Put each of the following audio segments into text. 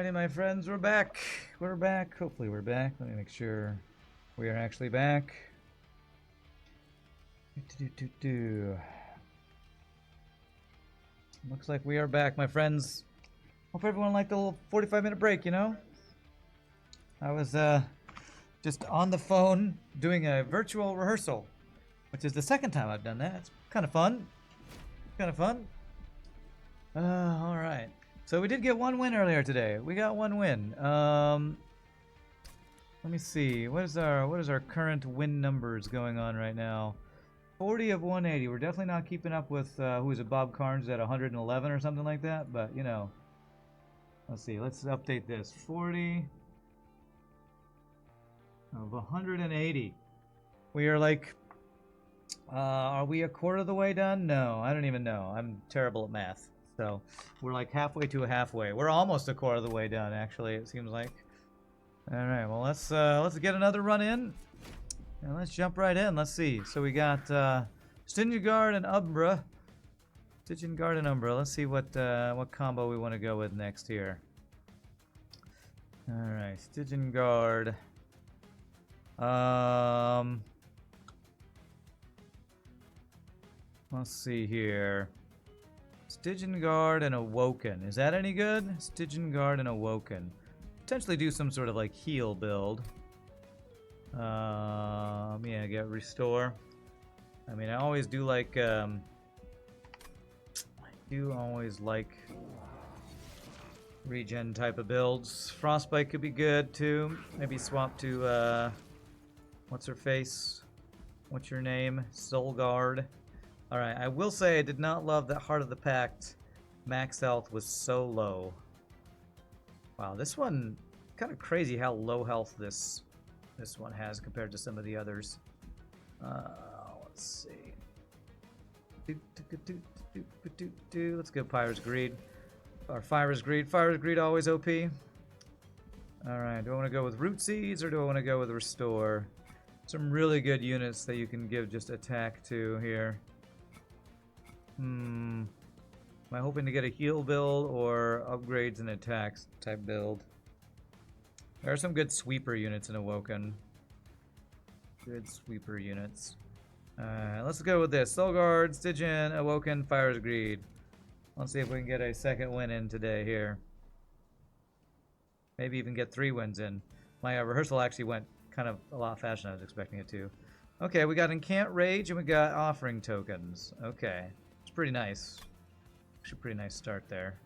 Alrighty, my friends, we're back. We're back. Hopefully we're back. Let me make sure we are actually back. Looks like we are back, my friends. Hope everyone liked the little 45-minute break, you know? I was just on the phone doing a virtual rehearsal, which is the second time I've done that. It's kind of fun. Kind of fun. Alright. So we did get one win earlier today. We got one win. Let me see. What is our current win numbers going on right now? 40 of 180. We're definitely not keeping up with who is it? Bob Carnes at 111 or something like that. But you know, let's see. Let's update this. 40 of 180. We are like, are we a quarter of the way done? No, I don't even know. I'm terrible at math. So we're like halfway to a halfway. We're almost a quarter of the way done, actually, it seems like. All right, well, let's get another run in. And let's jump right in. Let's see. So we got Stygian Guard and Umbra. Stygian Guard and Umbra. Let's see what combo we want to go with next here. All right, Stygian Guard. Let's see here. Stygian Guard and Awoken. Is that any good? Stygian Guard and Awoken. Potentially do some sort of like heal build. Yeah, get restore. I mean, I always do like I do always like regen type of builds. Frostbite could be good too. Maybe swap to what's her face? What's your name? Solgard. Alright, I will say I did not love that Heart of the Pact max health was so low. Wow, this one, kind of crazy how low health this one has compared to some of the others. Let's see. Let's go Pyre's Greed. Or Fhyras Greed. Fhyras Greed always OP. Alright, do I want to go with Root Seeds or do I want to go with Restore? Some really good units that you can give just attack to here. Am I hoping to get a heal build or upgrades and attacks type build? There are some good sweeper units in Awoken. Good sweeper units. Let's go with this. Solgard, Stygian, Awoken, Fhyras Greed. Let's see if we can get a second win in today here. Maybe even get 3 wins in. My rehearsal actually went kind of a lot faster than I was expecting it to. Okay, we got Incant Rage and we got Offering Tokens. Okay. Pretty nice. Actually, pretty nice start there.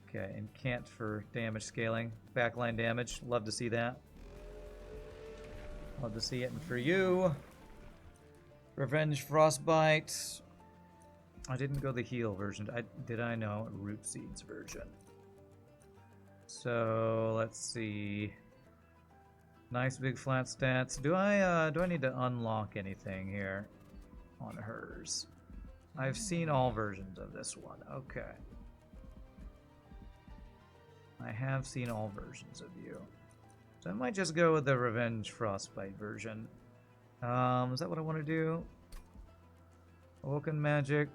Okay, Incant for damage scaling. Backline damage. Love to see that. Love to see it. And for you, Revenge Frostbite. I didn't go the heal version. Did I know? Root Seeds version. So let's see. Nice big flat stats. Do I need to unlock anything here on hers? I've seen all versions of this one. Okay. I have seen all versions of you. So I might just go with the Revenge Frostbite version. Is that what I want to do? Awoken Magic.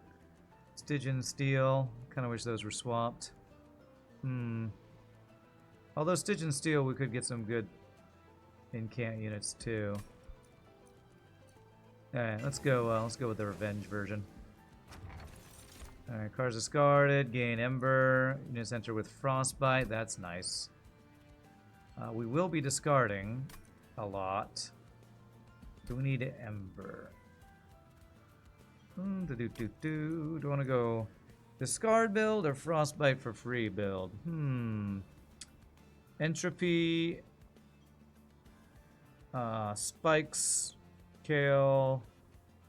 Stygian Steel. Kind of wish those were swapped. Although Stygian Steel, we could get some good incant units too. Alright, let's go with the Revenge version. Alright, cards discarded, gain Ember, units enter with Frostbite, that's nice. We will be discarding a lot. Do we need Ember? Do I want to go discard build or Frostbite for free build? Entropy, Spikes, Kale,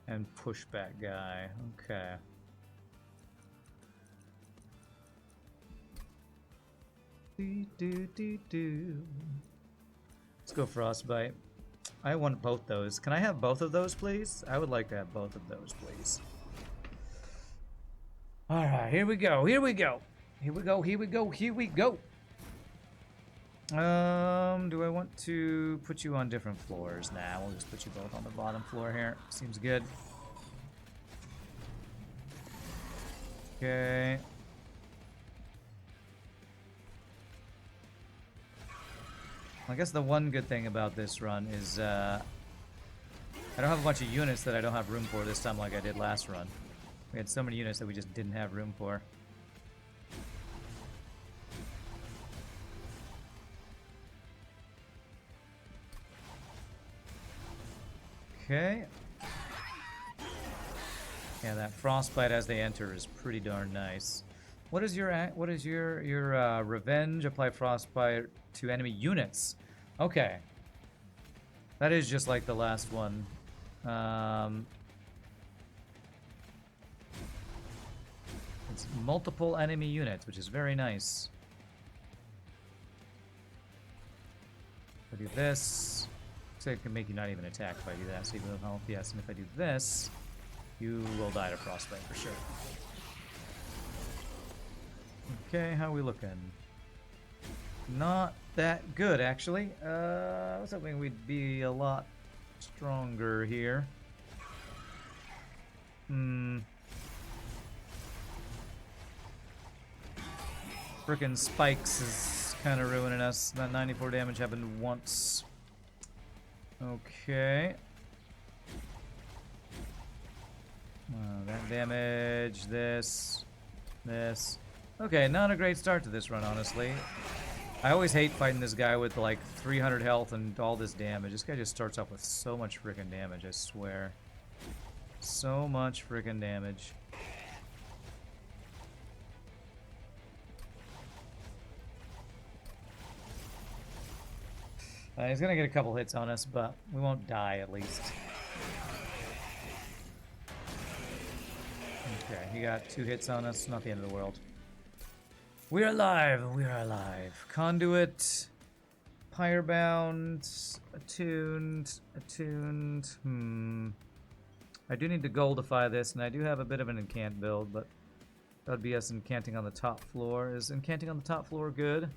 and Pushback guy. Okay. Let's go Frostbite. I want both those. Can I have both of those, please? I would like to have both of those, please. Alright, here we go. Here we go. Here we go. Here we go. Here we go. Do I want to put you on different floors? Nah, we'll just put you both on the bottom floor here. Seems good. Okay. I guess the one good thing about this run is I don't have a bunch of units that I don't have room for this time like I did last run. We had so many units that we just didn't have room for. Okay. Yeah, that frostbite as they enter is pretty darn nice. What is your revenge? Apply frostbite to enemy units. Okay. That is just like the last one. It's multiple enemy units, which is very nice. If I do this, so it can make you not even attack if I do that. So even with health, yes. And if I do this, you will die to frostbite for sure. Okay, how are we looking? Not that good, actually. I was hoping we'd be a lot stronger here. Frickin' spikes is kind of ruining us. That 94 damage happened once. Okay. That damage, this. Okay, not a great start to this run, honestly. I always hate fighting this guy with like 300 health and all this damage. This guy just starts off with so much freaking damage, I swear. So much freaking damage. He's gonna get a couple hits on us, but we won't die at least. Okay, he got 2 hits on us. Not the end of the world. We're alive. We are alive. Conduit. Pyrebound. Attuned. I do need to goldify this, and I do have a bit of an incant build, but that would be us incanting on the top floor. Is incanting on the top floor good?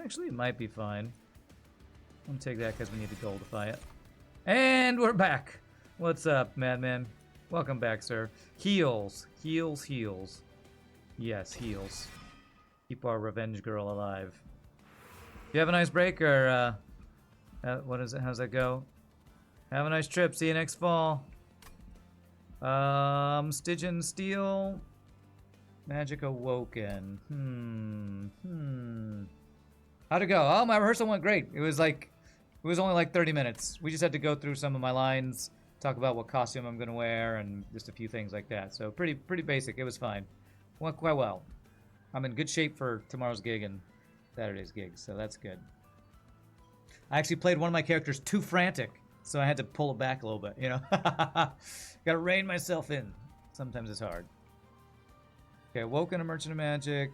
Actually, it might be fine. I'll take that because we need to goldify it. And we're back. What's up, Madman? Welcome back, sir. Heals. Heals. Yes, heals. Keep our revenge girl alive. You have a nice break, or what is it? How's that go? Have a nice trip. See you next fall. Stygian Steel. Magic Awoken. How'd it go? Oh, my rehearsal went great. It was only like 30 minutes. We just had to go through some of my lines, talk about what costume I'm gonna wear, and just a few things like that. So pretty basic. It was fine. Went quite well. I'm in good shape for tomorrow's gig and Saturday's gig, so that's good. I actually played one of my characters too frantic, so I had to pull it back a little bit, you know? Gotta rein myself in. Sometimes it's hard. Okay, Awoken, a Merchant of Magic.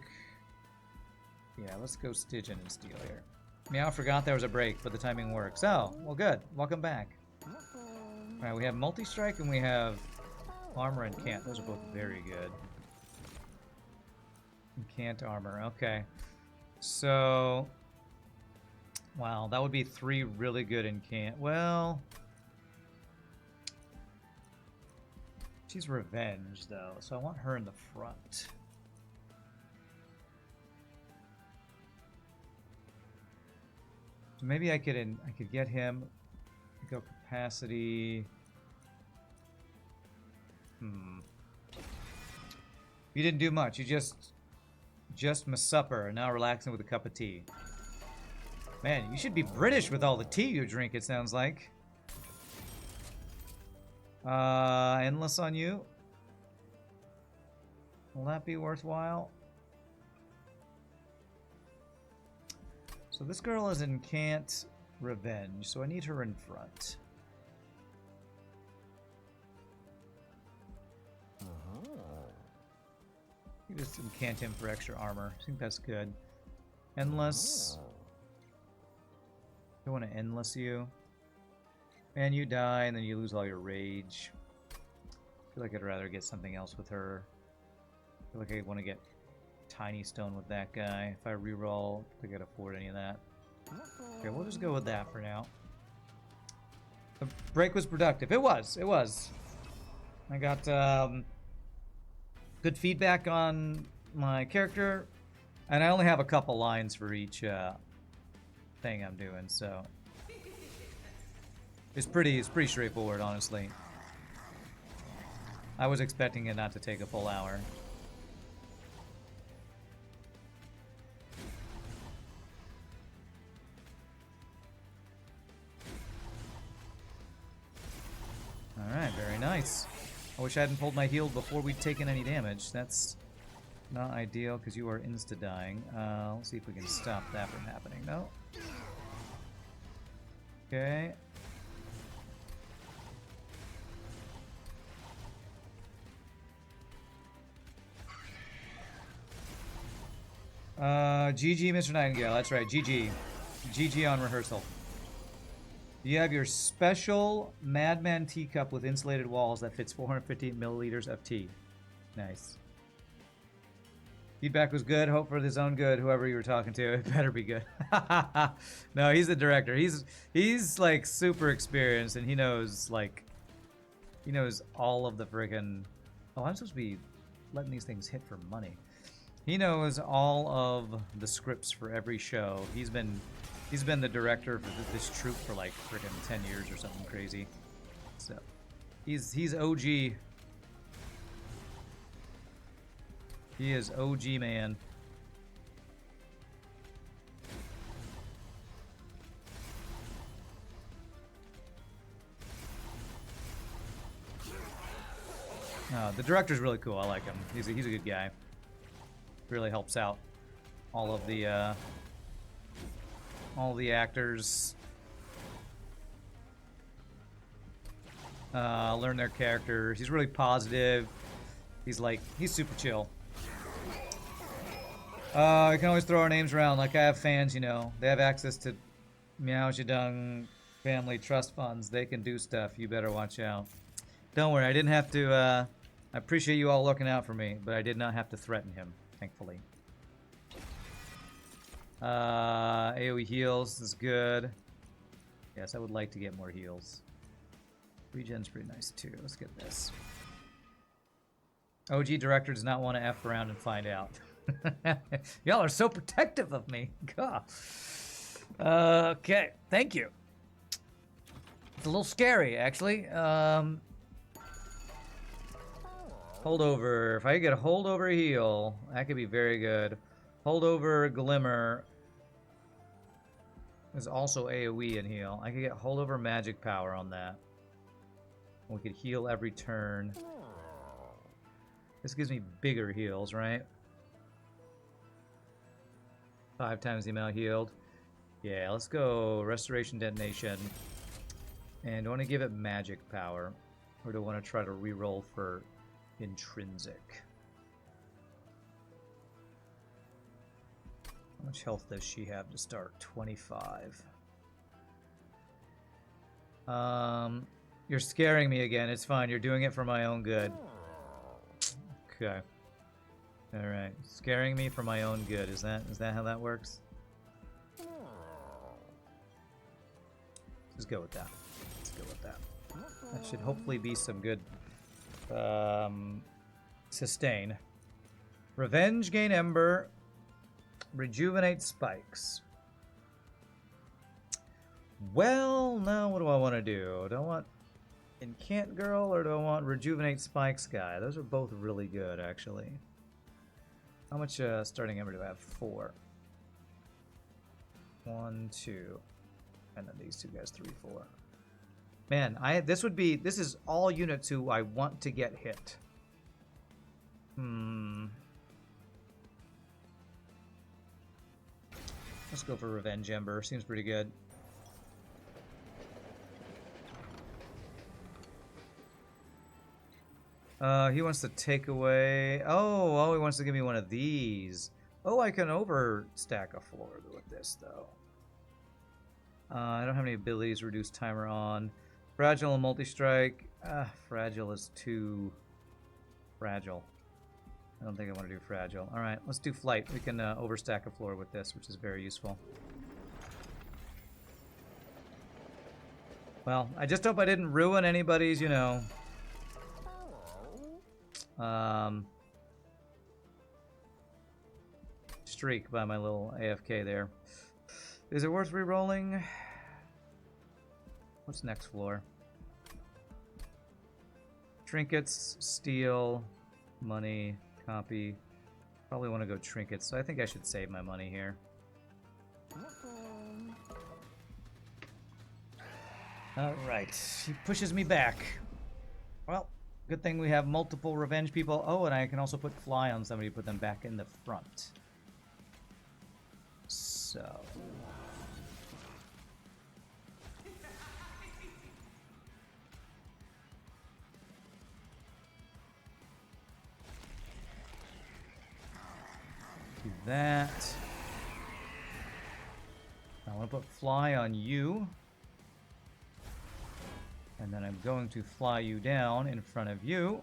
Yeah, let's go Stygian and Steel here. Yeah, I forgot there was a break, but the timing works. Oh, well, good. Welcome back. Alright, we have multi-strike and we have armor and cant. Those are both very good. And cant armor, okay. So, wow, that would be 3 really good in cant. Well, she's revenge though, so I want her in the front. So maybe I could get him. Go capacity. You didn't do much. You just my supper and now relaxing with a cup of tea. Man, you should be British with all the tea you drink, it sounds like. Endless on you. Will that be worthwhile? So this girl is in cant revenge, so I need her in front. You just incant him for extra armor. I think that's good. Endless. I want to endless you. And you die, and then you lose all your rage. I feel like I'd rather get something else with her. I feel like I want to get Tiny Stone with that guy. If I reroll, I can't afford any of that. Okay, we'll just go with that for now. The break was productive. It was. I got good feedback on my character, and I only have a couple lines for each thing I'm doing, so it's pretty straightforward, honestly. I was expecting it not to take a full hour. Alright, very nice. I wish I hadn't pulled my heal before we'd taken any damage. That's not ideal because you are insta-dying. Let's see if we can stop that from happening. No. Okay. GG, Mr. Nightingale. That's right, GG. GG on rehearsal. You have your special Madman teacup with insulated walls that fits 450 milliliters of tea. Nice. Feedback was good. Hope for his own good. Whoever you were talking to, it better be good. No, he's the director. He's like super experienced, and he knows all of the friggin'. Oh, I'm supposed to be letting these things hit for money. He knows all of the scripts for every show. He's been the director for this troupe for like friggin' 10 years or something crazy. So he's OG. He is OG, man. The director's really cool. I like him. He's a good guy. Really helps out all of the actors. Learn their characters. He's really positive. He's super chill. I can always throw our names around. Like, I have fans, you know. They have access to Meow Zedong family trust funds. They can do stuff. You better watch out. Don't worry, I didn't have to, I appreciate you all looking out for me, but I did not have to threaten him, thankfully. AoE heals is good. Yes, I would like to get more heals. Regen's pretty nice, too. Let's get this. OG director does not want to F around and find out. Y'all are so protective of me. God. Okay, thank you. It's a little scary, actually. Holdover. If I could get a holdover heal, that could be very good. Holdover Glimmer is also AoE and heal. I could get holdover magic power on that. We could heal every turn. This gives me bigger heals, right? 5 times the amount healed. Yeah, let's go Restoration Detonation. And do I want to give it magic power? Or do I want to try to reroll for intrinsic? How much health does she have to start? 25. You're scaring me again. It's fine. You're doing it for my own good. Okay. Alright. Scaring me for my own good. Is that how that works? Let's go with that. Let's go with that. That should hopefully be some good sustain. Revenge, gain Ember. Rejuvenate spikes. Well, now what do I want to do? Do I want Incant Girl or do I want Rejuvenate Spikes guy? Those are both really good, actually. How much starting Ember do I have? 4. 1, 2. And then these two guys, 3, 4. Man, this is all units who I want to get hit. Let's go for Revenge Ember. Seems pretty good. He wants to take away... Oh, he wants to give me one of these. Oh, I can overstack a floor with this, though. I don't have any abilities. Reduce timer on. Fragile and multi-strike. Fragile is too fragile. I don't think I want to do fragile. Alright, let's do flight. We can overstack a floor with this, which is very useful. Well, I just hope I didn't ruin anybody's, you know... streak by my little AFK there. Is it worth re-rolling? What's next floor? Trinkets, steel, money, copy. Probably want to go trinkets, so I think I should save my money here. Alright, he pushes me back. Well, good thing we have multiple revenge people. Oh, and I can also put fly on somebody, put them back in the front. So... do that. I want to put fly on you. And then I'm going to fly you down in front of you.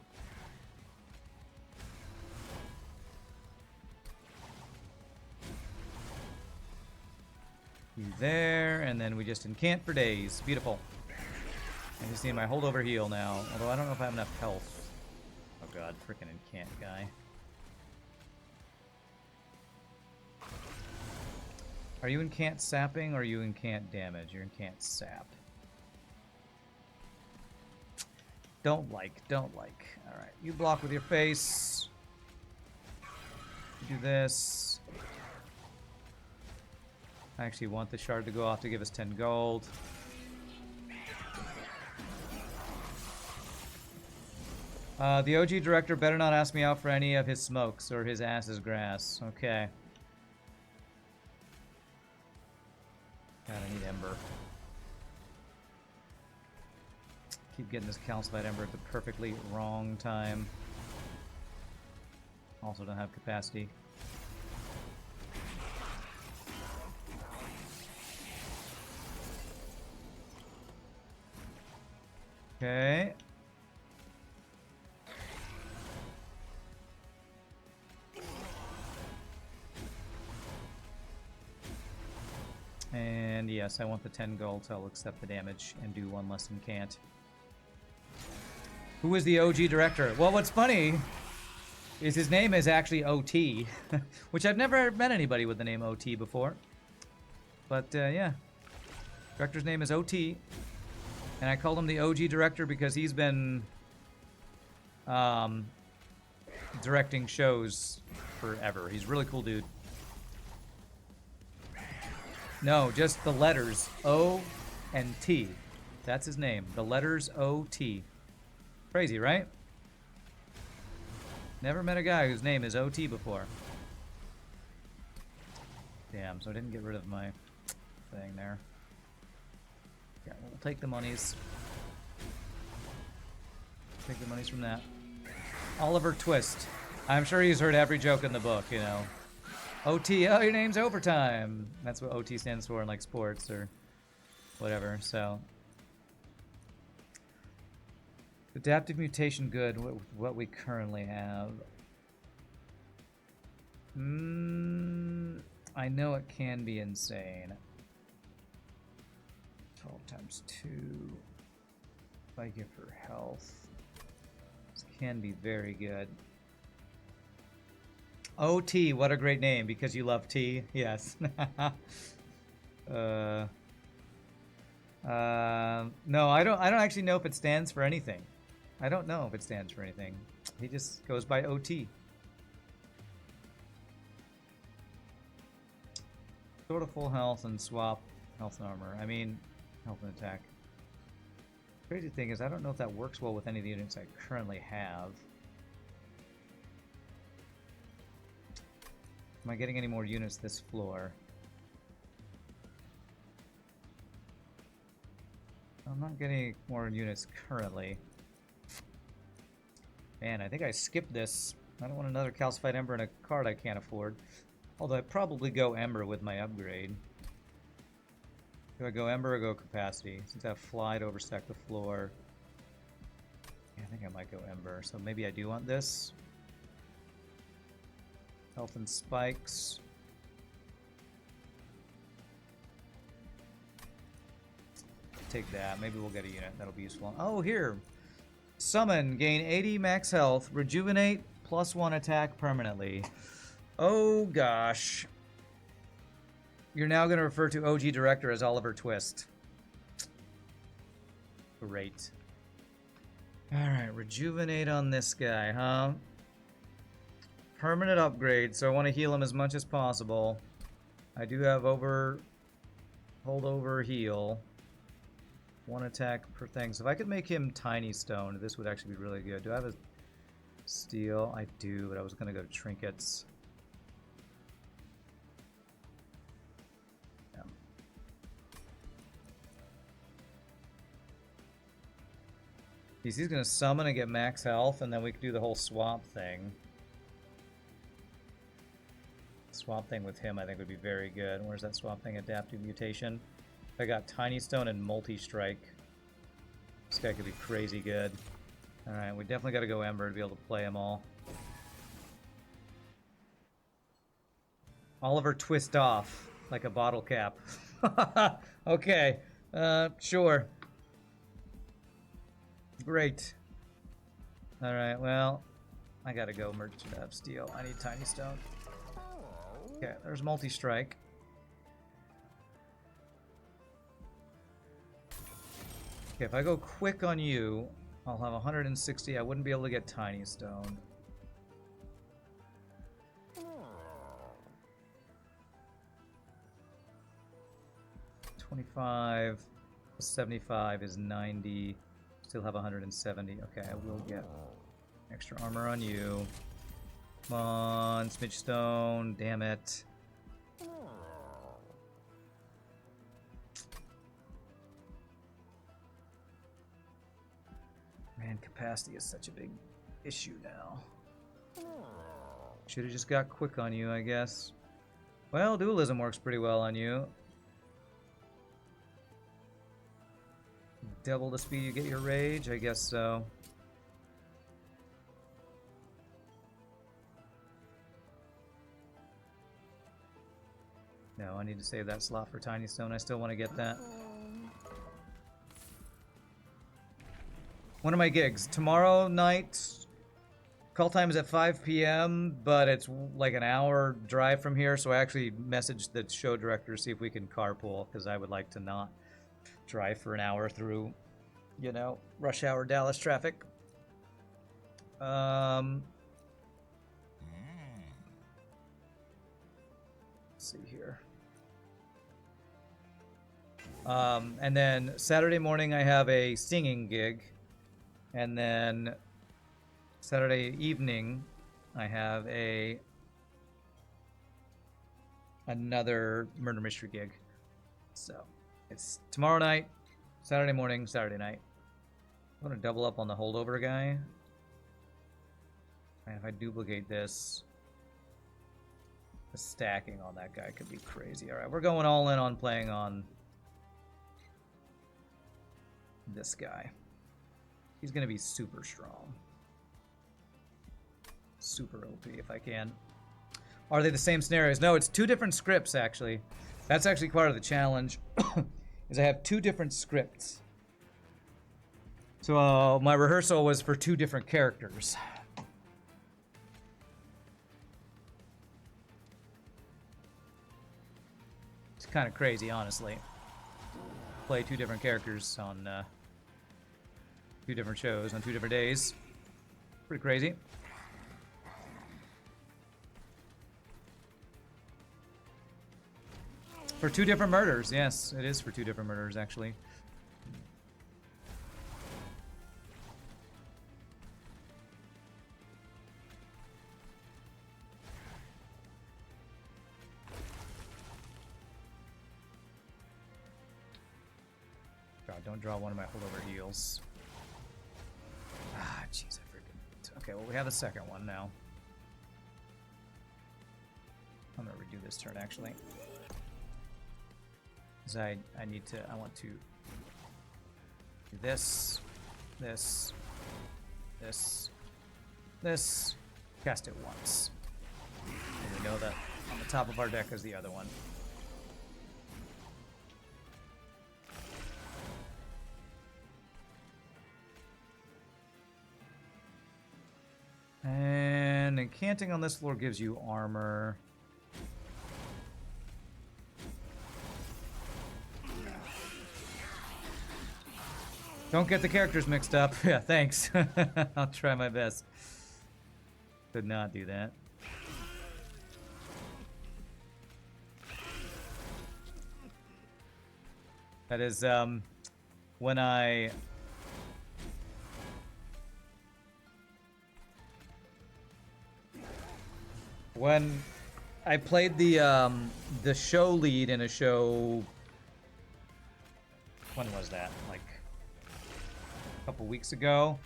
You there, and then we just incant for days. Beautiful. I just need my holdover heal now, although I don't know if I have enough health. Oh god, freaking incant guy. Are you incant sapping or are you incant damage? You're incant sap. Don't like. Alright, you block with your face. Do this. I actually want the shard to go off to give us 10 gold. The OG director better not ask me out for any of his smokes or his ass's grass. Okay. God, I need Ember. Keep getting this calcified Ember at the perfectly wrong time. Also don't have capacity. Okay. And yes, I want the 10 gold, so I'll accept the damage and do one less incant. Who is the OG director? Well, what's funny is his name is actually OT, which I've never met anybody with the name OT before. But yeah, director's name is OT, and I called him the OG director because he's been directing shows forever. He's a really cool dude. No, just the letters O and T. That's his name. The letters O-T. Crazy, right? Never met a guy whose name is OT before. Damn, so I didn't get rid of my thing there. Yeah, we'll take the monies. Take the monies from that. Oliver Twist. I'm sure he's heard every joke in the book, you know. OT, oh, your name's Overtime. That's what OT stands for in like sports or whatever, so. Adaptive mutation good, what we currently have. I know it can be insane. 12 times 2. If I give her health. This can be very good. OT, what a great name, because you love tea. Yes. No, I don't actually know if it stands for anything. I don't know if it stands for anything. He just goes by OT. Sort of full health and swap health and armor. I mean, health and attack. Crazy thing is, I don't know if that works well with any of the units I currently have. Am I getting any more units this floor? I'm not getting any more units currently. Man, I think I skipped this. I don't want another calcified Ember and a card I can't afford. Although I'd probably go Ember with my upgrade. Do I go Ember or go Capacity? Since I have Fly to overstack the floor. Yeah, I think I might go Ember. So maybe I do want this. Health and spikes. Take that. Maybe we'll get a unit. That'll be useful. Oh, here. Summon. Gain 80 max health. Rejuvenate. +1 attack permanently. Oh, gosh. You're now going to refer to OG director as Oliver Twist. Great. Alright, rejuvenate on this guy, huh? Permanent upgrade, so I want to heal him as much as possible. I do have hold over, heal. One attack per thing. So if I could make him Tiny Stone, this would actually be really good. Do I have a steel? I do, but I was going to go to trinkets. Yeah. He's going to summon and get max health, and then we can do the whole swap thing. Swap thing with him I think would be very good. Where's that swap thing? Adaptive mutation. I got Tiny Stone and multi-strike. This guy could be crazy good. Alright, we definitely got to go Ember to be able to play them all. Oliver twist off like a bottle cap. Okay, sure. Great. Alright, well, I gotta go Merchant of Steel. I need Tiny Stone. Okay, there's multi-strike. Okay, if I go quick on you, I'll have 160. I wouldn't be able to get Tiny Stone. $25 plus 75 is 90. Still have 170. Okay, I will get extra armor on you. Come on, Smidge Stone. Damn it. Man, capacity is such a big issue now. Should have just got quick on you, I guess. Well, dualism works pretty well on you. Double the speed you get your rage? I guess so. No, I need to save that slot for Tiny Stone. I still want to get that. One of my gigs. Tomorrow night, call time is at 5 p.m., but it's like an hour drive from here, so I actually messaged the show director to see if we can carpool, because I would like to not drive for an hour through, you know, rush hour Dallas traffic. Let's see here. And then Saturday morning I have a singing gig. And then Saturday evening I have another murder mystery gig. So it's tomorrow night, Saturday morning, Saturday night. I'm gonna double up on the holdover guy. And if I duplicate this, the stacking on that guy could be crazy. Alright, we're going all in on playing on this guy. He's going to be super strong. Super OP if I can. Are they the same scenarios? No, it's two different scripts, actually. That's actually part of the challenge, is I have two different scripts. So my rehearsal was for two different characters. It's kind of crazy, honestly. Play two different characters on two different shows on two different days. Pretty crazy. For two different murders. Yes, it is for two different murders, actually. God, don't draw one of my holdover heals. Ah, jeez, I freaking... Okay, well, we have the second one now. I'm gonna redo this turn, actually. Because I want to do this, this, cast it once. And we know that on the top of our deck is the other one. And incanting on this floor gives you armor. Don't get the characters mixed up. Yeah, thanks. I'll try my best. Could not do that. That is, when I played the show lead in a show. When was that? Like a couple weeks ago.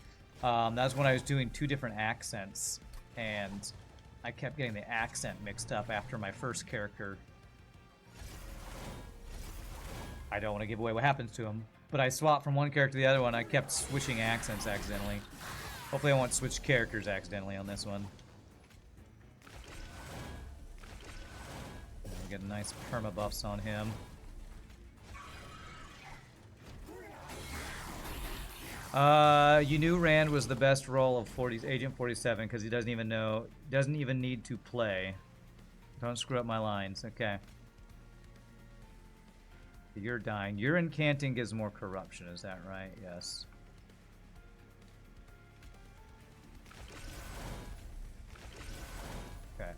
That was when I was doing 2 different accents, and I kept getting the accent mixed up after my first character. I don't want to give away what happens to him, but I swapped from one character to the other one. I kept switching accents accidentally. Hopefully I won't switch characters accidentally on this one. Get nice perma buffs on him. You knew Rand was the best role of Agent 47 because he doesn't even need to play. Don't screw up my lines. Okay. You're dying. Your incanting gives more corruption, is that right? Yes. Okay.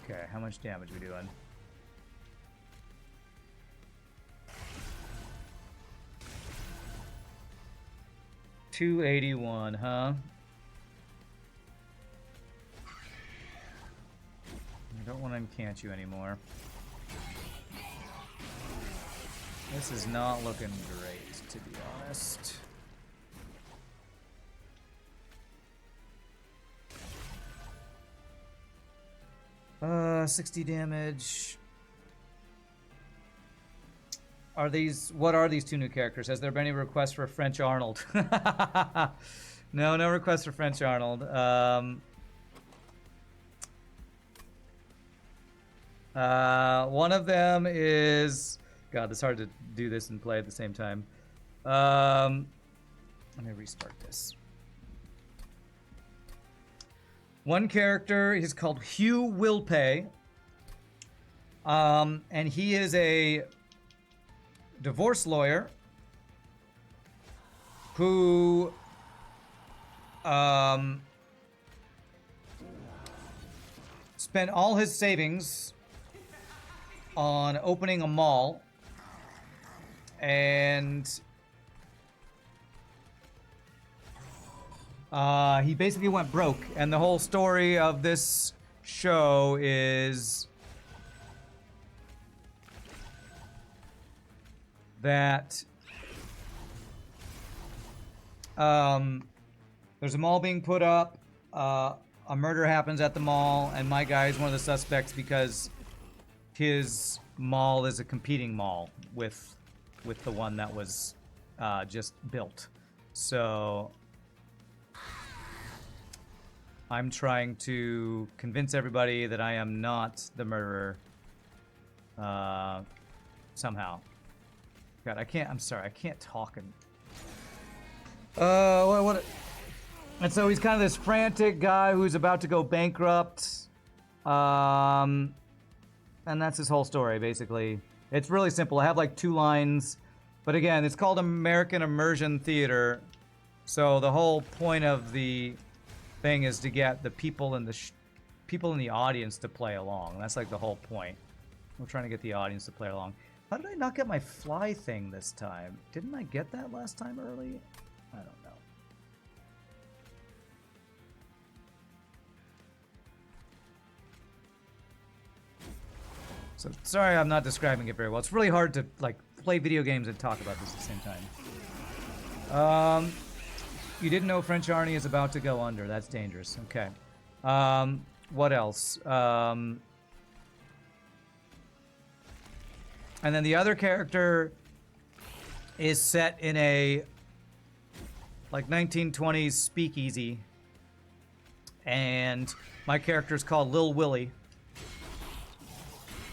Okay, how much damage we doing? $281, huh? I don't want to incant you anymore. This is not looking great, to be honest. 60 damage. What are these 2 new characters? Has there been any requests for French Arnold? No requests for French Arnold. One of them is... God, it's hard to do this and play at the same time. Let me restart this. One character is called Hugh Willpay. And he is a divorce lawyer who spent all his savings on opening a mall, and he basically went broke. And the whole story of this show is that there's a mall being put up, a murder happens at the mall, and my guy is one of the suspects because his mall is a competing mall with the one that was just built. So I'm trying to convince everybody that I am not the murderer somehow. God, I'm sorry, I can't talk and... what? And so he's kind of this frantic guy who's about to go bankrupt. And that's his whole story, basically. It's really simple. I have like 2 lines. But again, it's called American Immersion Theater. So the whole point of the thing is to get the people in the audience to play along. That's like the whole point. We're trying to get the audience to play along. How did I not get my fly thing this time? Didn't I get that last time early? I don't know. So sorry I'm not describing it very well. It's really hard to like play video games and talk about this at the same time. You didn't know French Arnie is about to go under. That's dangerous. Okay. What else? And then the other character is set in a like 1920s speakeasy. And my character is called Lil Willie.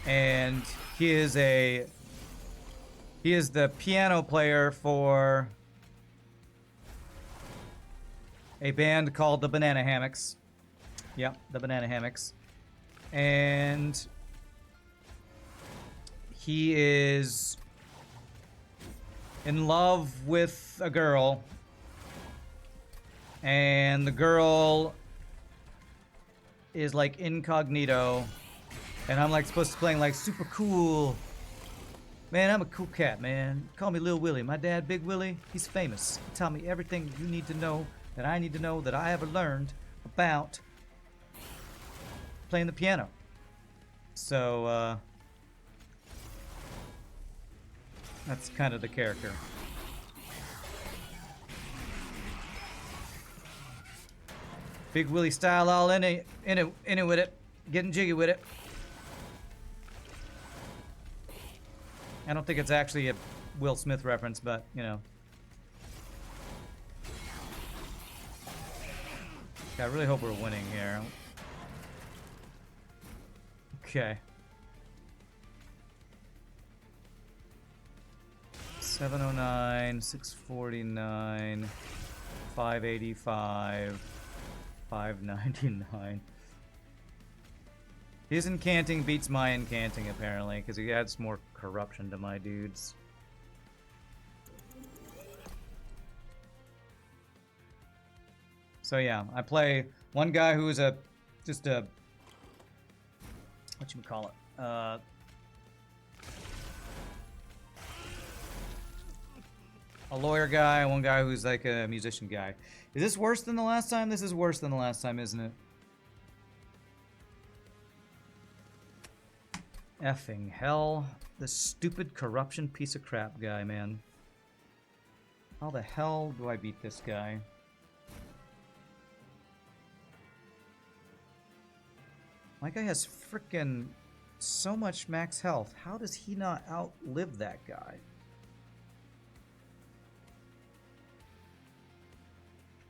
and he is the piano player for a band called the Banana Hammocks. Yep, the Banana Hammocks. And he is in love with a girl, and the girl is like incognito, and I'm like supposed to be playing like super cool. Man, I'm a cool cat, man. Call me Lil Willie. My dad, Big Willie, he's famous. He taught me everything you need to know, that I need to know, that I ever learned about playing the piano. So, that's kind of the character. Big Willie style all in it with it. Getting jiggy with it. I don't think it's actually a Will Smith reference, but, you know. I really hope we're winning here. Okay. 709, 649, 585, 599. His incanting beats my incanting, apparently, because he adds more corruption to my dudes. So yeah, I play one guy who's just a whatchamacallit, a lawyer guy, one guy who's like a musician guy. Is this worse than the last time? This is worse than the last time, isn't it? Effing hell. This stupid corruption piece of crap guy, man. How the hell do I beat this guy? My guy has frickin' so much max health. How does he not outlive that guy?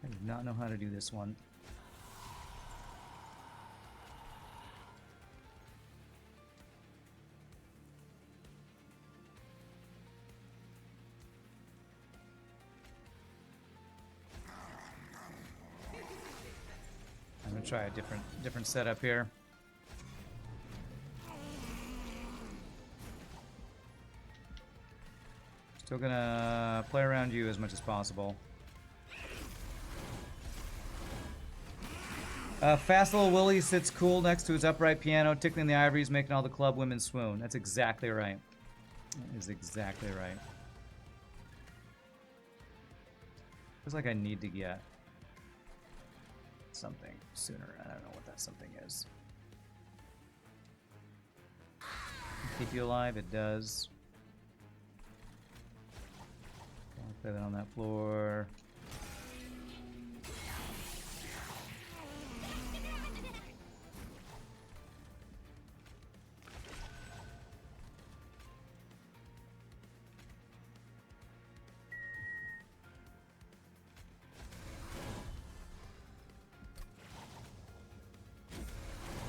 I do not know how to do this one. I'm gonna try a different setup here. Still gonna play around you as much as possible. Fast little Willie sits cool next to his upright piano, tickling the ivories, making all the club women swoon. That's exactly right. That is exactly right. Feels like I need to get something sooner. I don't know what that something is. Keep you alive? It does. I'll play that on that floor.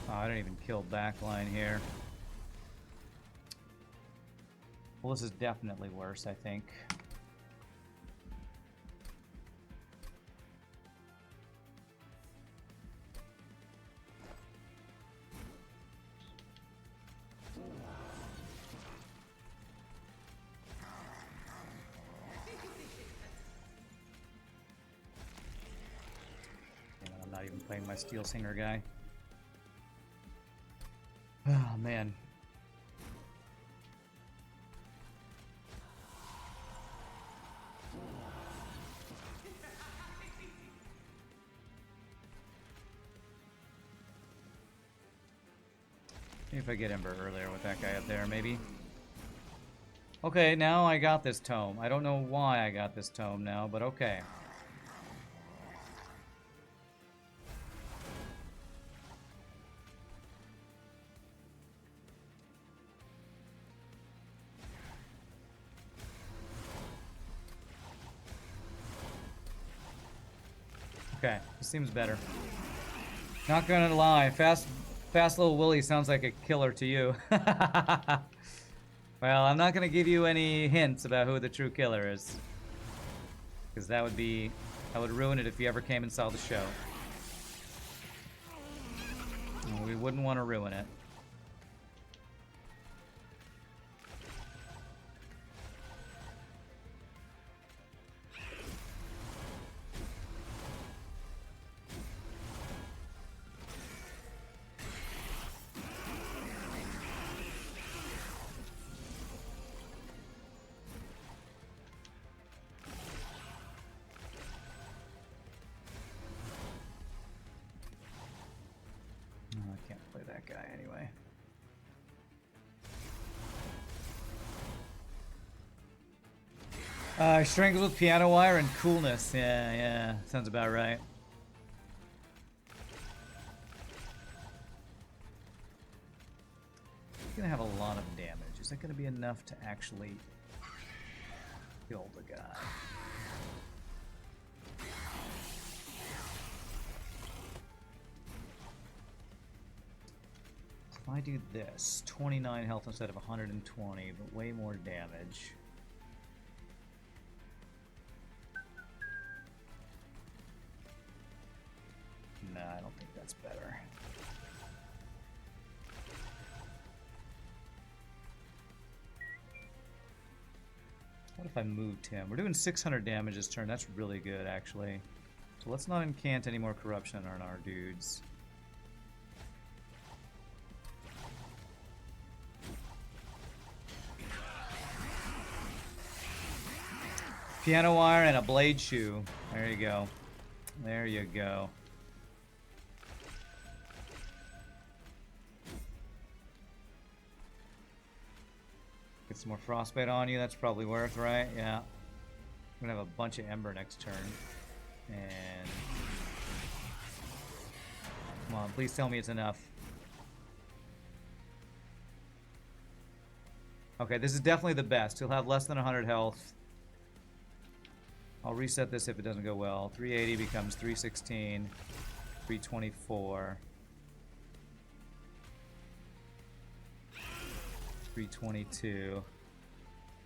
I didn't even kill backline here. Well, this is definitely worse, I think. I'm not even playing my Steelsinger guy. Oh, man. Maybe if I get Ember earlier with that guy up there, maybe. Okay, now I got this tome. I don't know why I got this tome now, but okay. Okay, this seems better. Not gonna lie, fast Fast Little Willie sounds like a killer to you. Well, I'm not going to give you any hints about who the true killer is. Because that would ruin it if you ever came and saw the show. And we wouldn't want to ruin it. Strangled with piano wire and coolness. Yeah, sounds about right. He's gonna have a lot of damage. Is that gonna be enough to actually kill the guy? If I do this, 29 health instead of 120, but way more damage. No, I don't think that's better. What if I moved him? We're doing 600 damage this turn. That's really good, actually. So let's not incant any more corruption on our dudes. Piano wire and a blade shoe. There you go. There you go. Get some more frostbite on you. That's probably worth, right? Yeah. I'm gonna have a bunch of ember next turn. And come on, please tell me it's enough. Okay, this is definitely the best. He'll have less than 100 health. I'll reset this if it doesn't go well. 380 becomes 316, 324, 322.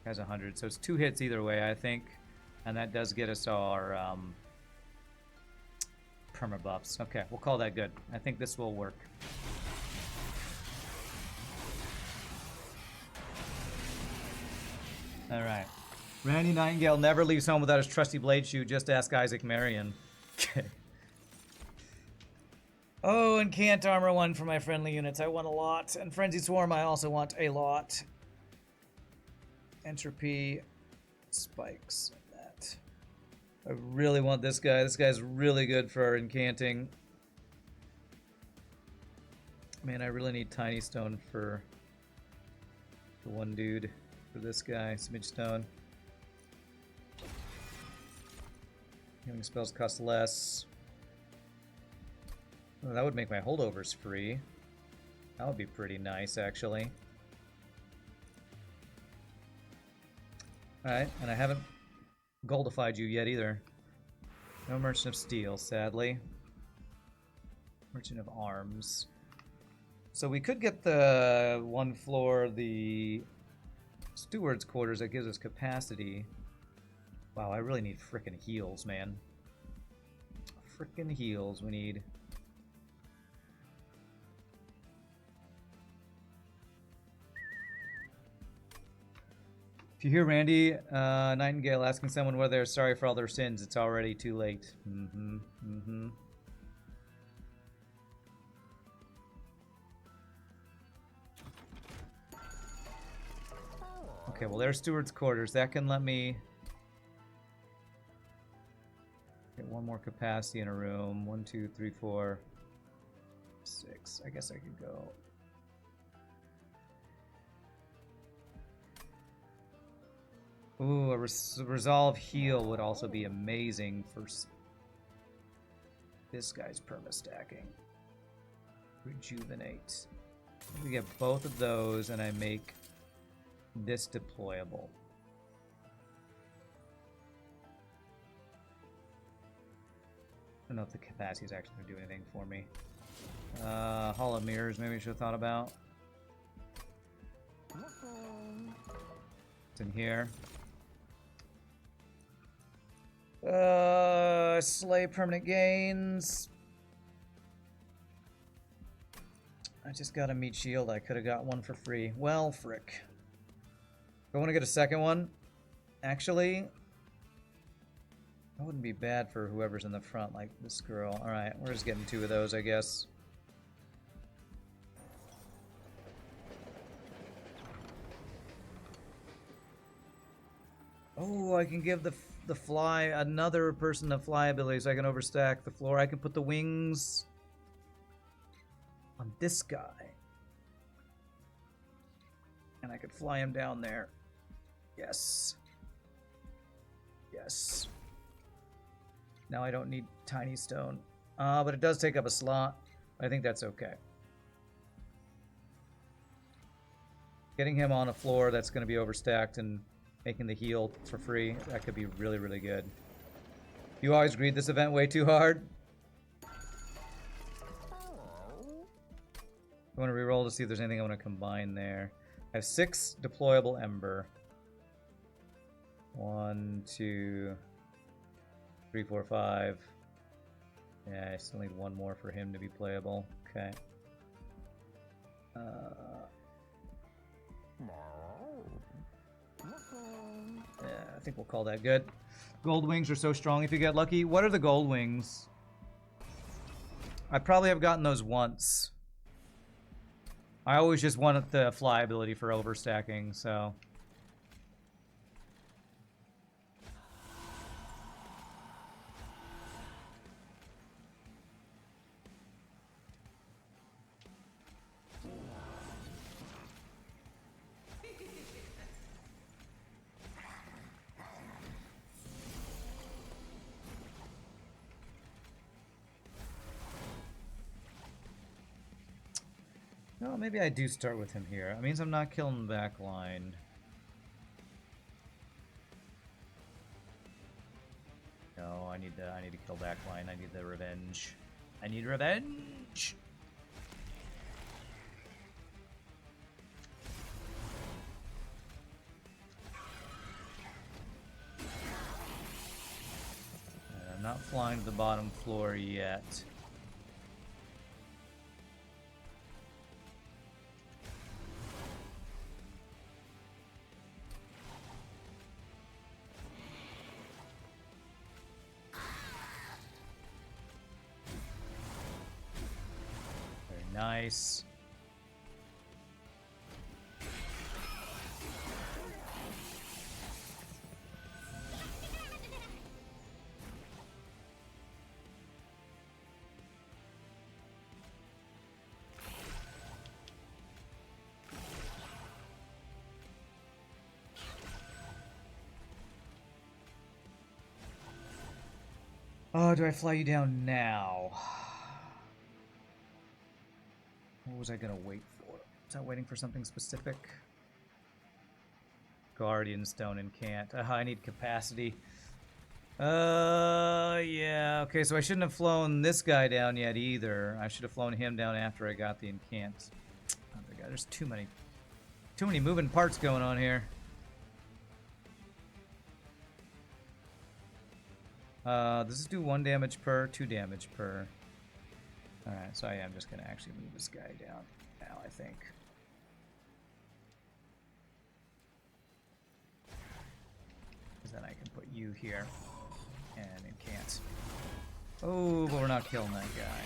Has 100, so it's 2 hits either way, I think, and that does get us our perma buffs. Okay, we'll call that good. I think this will work. All right. Randy Nightingale never leaves home without his trusty blade shoe. Just ask Isaac Marion. Okay. Oh, and Cant Armor 1 for my friendly units. I want a lot. And Frenzied Swarm, I also want a lot. Entropy spikes and that. I really want this guy. This guy's really good for incanting. Man, I really need Tiny Stone for the one dude. For this guy, Smidge Stone. Healing spells cost less. Oh, that would make my holdovers free. That would be pretty nice, actually. Alright, and I haven't goldified you yet either. No Merchant of Steel, sadly. Merchant of Arms. So we could get the one floor, the Steward's Quarters, that gives us capacity. Wow, I really need frickin' heals, man. Frickin' heals we need. If you hear Randy Nightingale asking someone whether they're sorry for all their sins, it's already too late. Okay, well, there's Steward's Quarters. That can let me get one more capacity in a room. 1, 2, 3, 4, 6. I guess I could go. Ooh, a Resolve Heal would also be amazing for this guy's perma-stacking. Rejuvenate. We get both of those, and I make this deployable. I don't know if the capacity is actually going to do anything for me. Hall of Mirrors, maybe I should have thought about. It's in here. Slay permanent gains. I just got a meat shield. I could have got one for free. Well, frick. I want to get a second one. Actually, that wouldn't be bad for whoever's in the front, like this girl. Alright, we're just getting 2 of those, I guess. Oh, I can give the fly, another person the fly ability so I can overstack the floor. I can put the wings on this guy. And I could fly him down there. Yes. Yes. Now I don't need tiny stone. But it does take up a slot. I think that's okay. Getting him on a floor that's going to be overstacked and making the heal for free, that could be really, really good. You always greed this event way too hard. I want to reroll to see if there's anything I want to combine there. I have 6 deployable Ember. 1, 2, 3, 4, 5. Yeah, I still need 1 more for him to be playable. Okay. Yeah, I think we'll call that good. Gold wings are so strong if you get lucky. What are the gold wings? I probably have gotten those once. I always just wanted the fly ability for overstacking, so... No, maybe I do start with him here. That means I'm not killing the back line. No, I need to kill back line. I need the revenge. I need revenge. I'm not flying to the bottom floor yet. Nice. Oh, do I fly you down now? What was I gonna wait for? Was I waiting for something specific? Guardian Stone and can't. I need capacity. Yeah. Okay, so I shouldn't have flown this guy down yet either. I should have flown him down after I got the incant. Oh my god, there's too many moving parts going on here. Does this do 1 damage per, 2 damage per? Alright, so I am just going to actually move this guy down now, I think. Because then I can put you here. And it can't. Oh, but we're not killing that guy.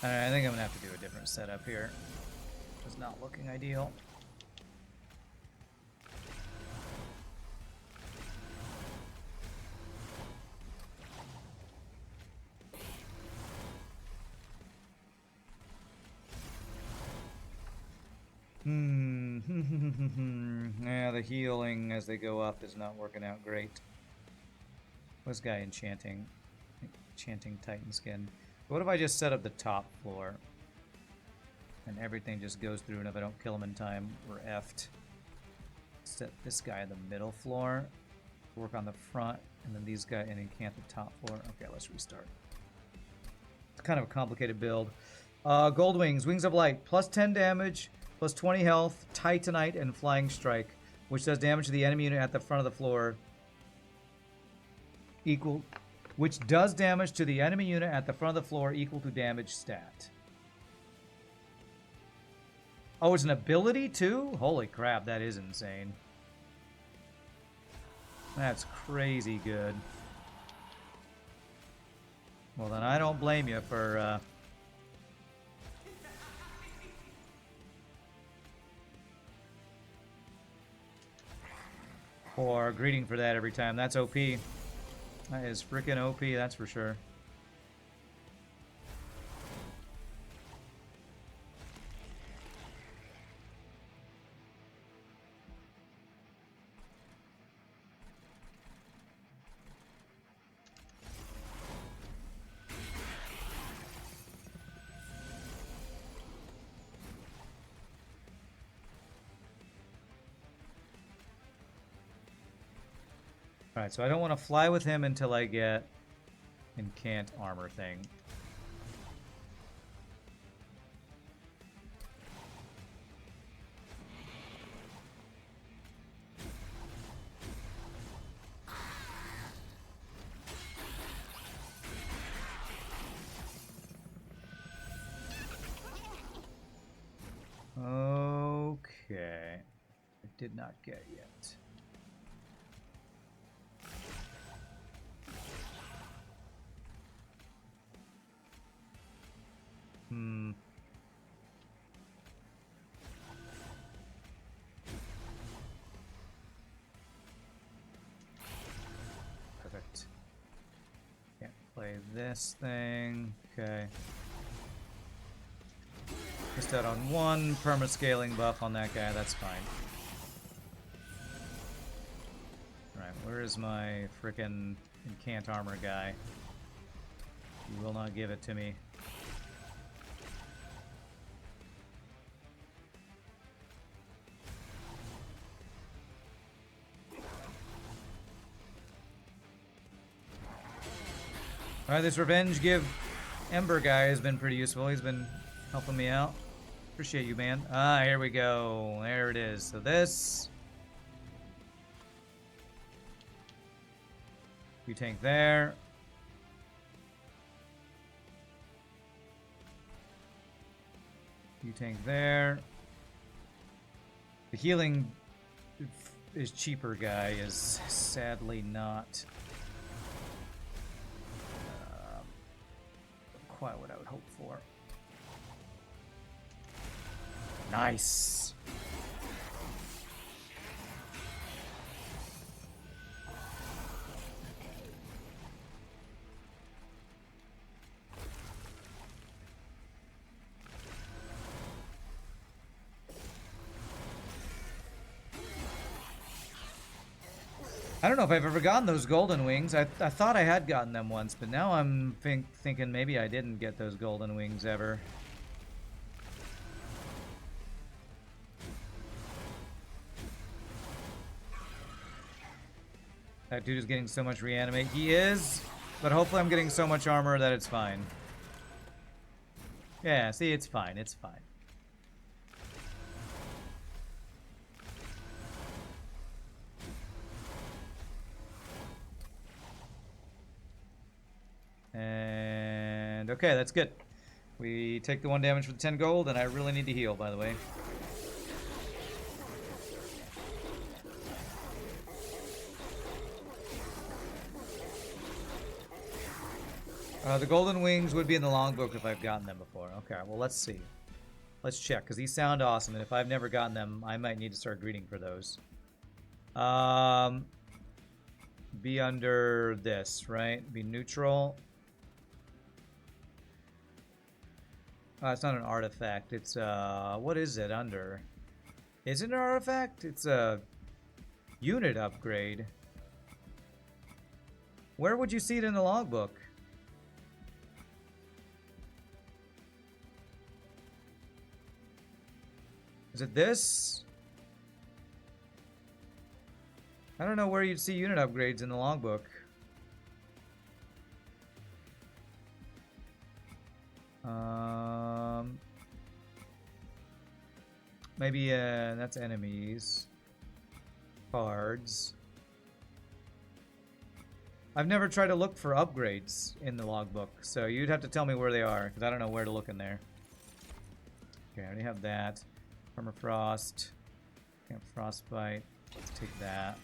Alright, I think I'm going to have to do a different setup here. It's not looking ideal. Yeah, the healing as they go up is not working out great. What's guy enchanting Titan skin? What if I just set up the top floor and everything just goes through, and if I don't kill him in time, we're effed. Set this guy in the middle floor, work on the front, and then these guys and encant the top floor. Okay, let's restart. kind of a complicated build. Gold Wings, Wings of Light, plus 10 damage, plus 20 health, Titanite, and Flying Strike, which does damage to the enemy unit at the front of the floor. Which does damage to the enemy unit at the front of the floor equal to damage stat. Oh, it's an ability too? Holy crap, that is insane. That's crazy good. Well, then I don't blame you for greeting for that every time. That's OP. That is freaking OP, that's for sure. Alright, so I don't want to fly with him until I get Incant armor thing. Okay. I did not get yet. Perfect. Can't play this thing. Okay. Missed out on one perma-scaling buff on that guy. That's fine. Alright, where is my frickin' Incant armor guy? You will not give it to me. Alright, this Revenge Give Ember guy has been pretty useful. He's been helping me out. Appreciate you, man. Ah, here we go. There it is. So this... You tank there. You tank there. The healing is cheaper guy is sadly not quite what I would hope for. Nice. I don't know if I've ever gotten those golden wings. I thought I had gotten them once, but now I'm thinking maybe I didn't get those golden wings ever. That dude is getting so much reanimate. He is, but hopefully I'm getting so much armor that it's fine. Yeah, see, it's fine. It's fine. And okay, that's good. We take the 1 damage for the 10 gold, and I really need to heal, by the way. The golden wings would be in the logbook if I've gotten them before. Okay, well, let's see. Let's check, because these sound awesome, and if I've never gotten them, I might need to start greeting for those. Be under this, right? Be neutral. It's not an artifact. It's, what is it under? Is it an artifact? It's a unit upgrade. Where would you see it in the logbook? Is it this? I don't know where you'd see unit upgrades in the logbook. Maybe that's enemies. Cards. I've never tried to look for upgrades in the logbook, so you'd have to tell me where they are, because I don't know where to look in there. Okay, I already have that. Permafrost. Can't frostbite. Let's take that.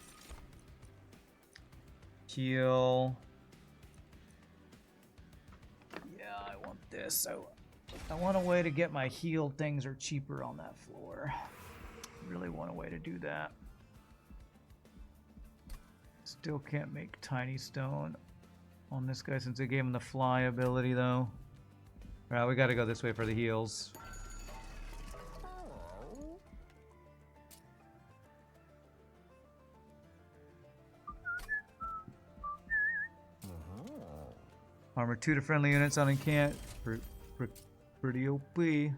Heal. Yeah, I want this. I want a way to get my healed things are cheaper on that floor. Really want a way to do that. Still can't make tiny stone on this guy since they gave him the fly ability though. Alright, we gotta go this way for the heals. Armor 2 to friendly units on enchant. Pretty OP. Give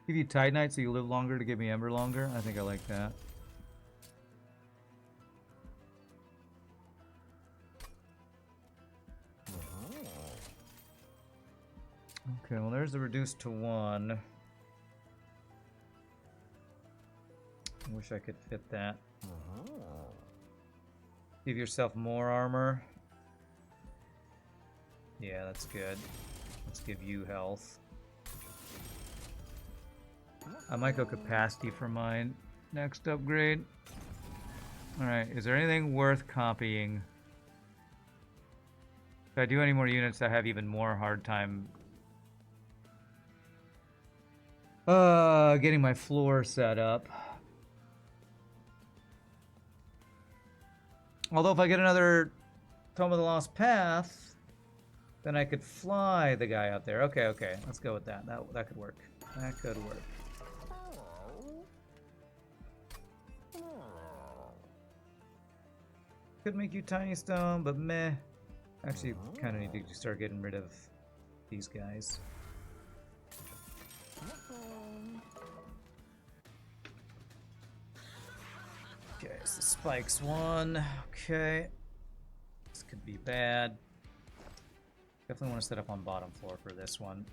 you Titanite so you live longer to give me Ember longer. I think I like that. Okay, well there's the reduced to 1. I wish I could fit that. Give yourself more armor. Yeah, that's good. Let's give you health. I might go capacity for mine next upgrade. Alright, is there anything worth copying? If I do any more units, I have even more hard time getting my floor set up. Although if I get another Tome of the Lost Path, then I could fly the guy out there. Okay, okay, let's go with that. That could work. That could work. Could make you tiny stone, but meh. Actually, kind of need to start getting rid of these guys. Okay, so the spikes 1. Okay. This could be bad. Definitely want to set up on bottom floor for this one.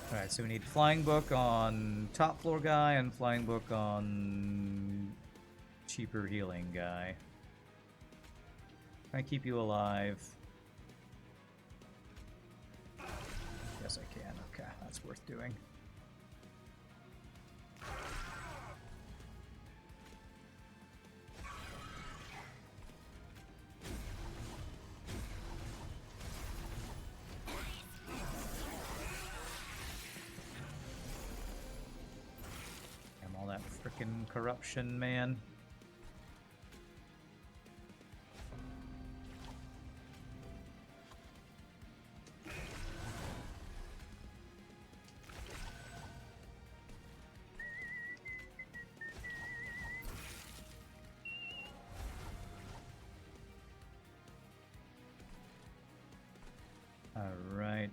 Alright, so we need Flying Book on top floor guy and Flying Book on cheaper healing guy. Can I keep you alive? Yes, I can. Okay, that's worth doing. Frickin' corruption, man. All right.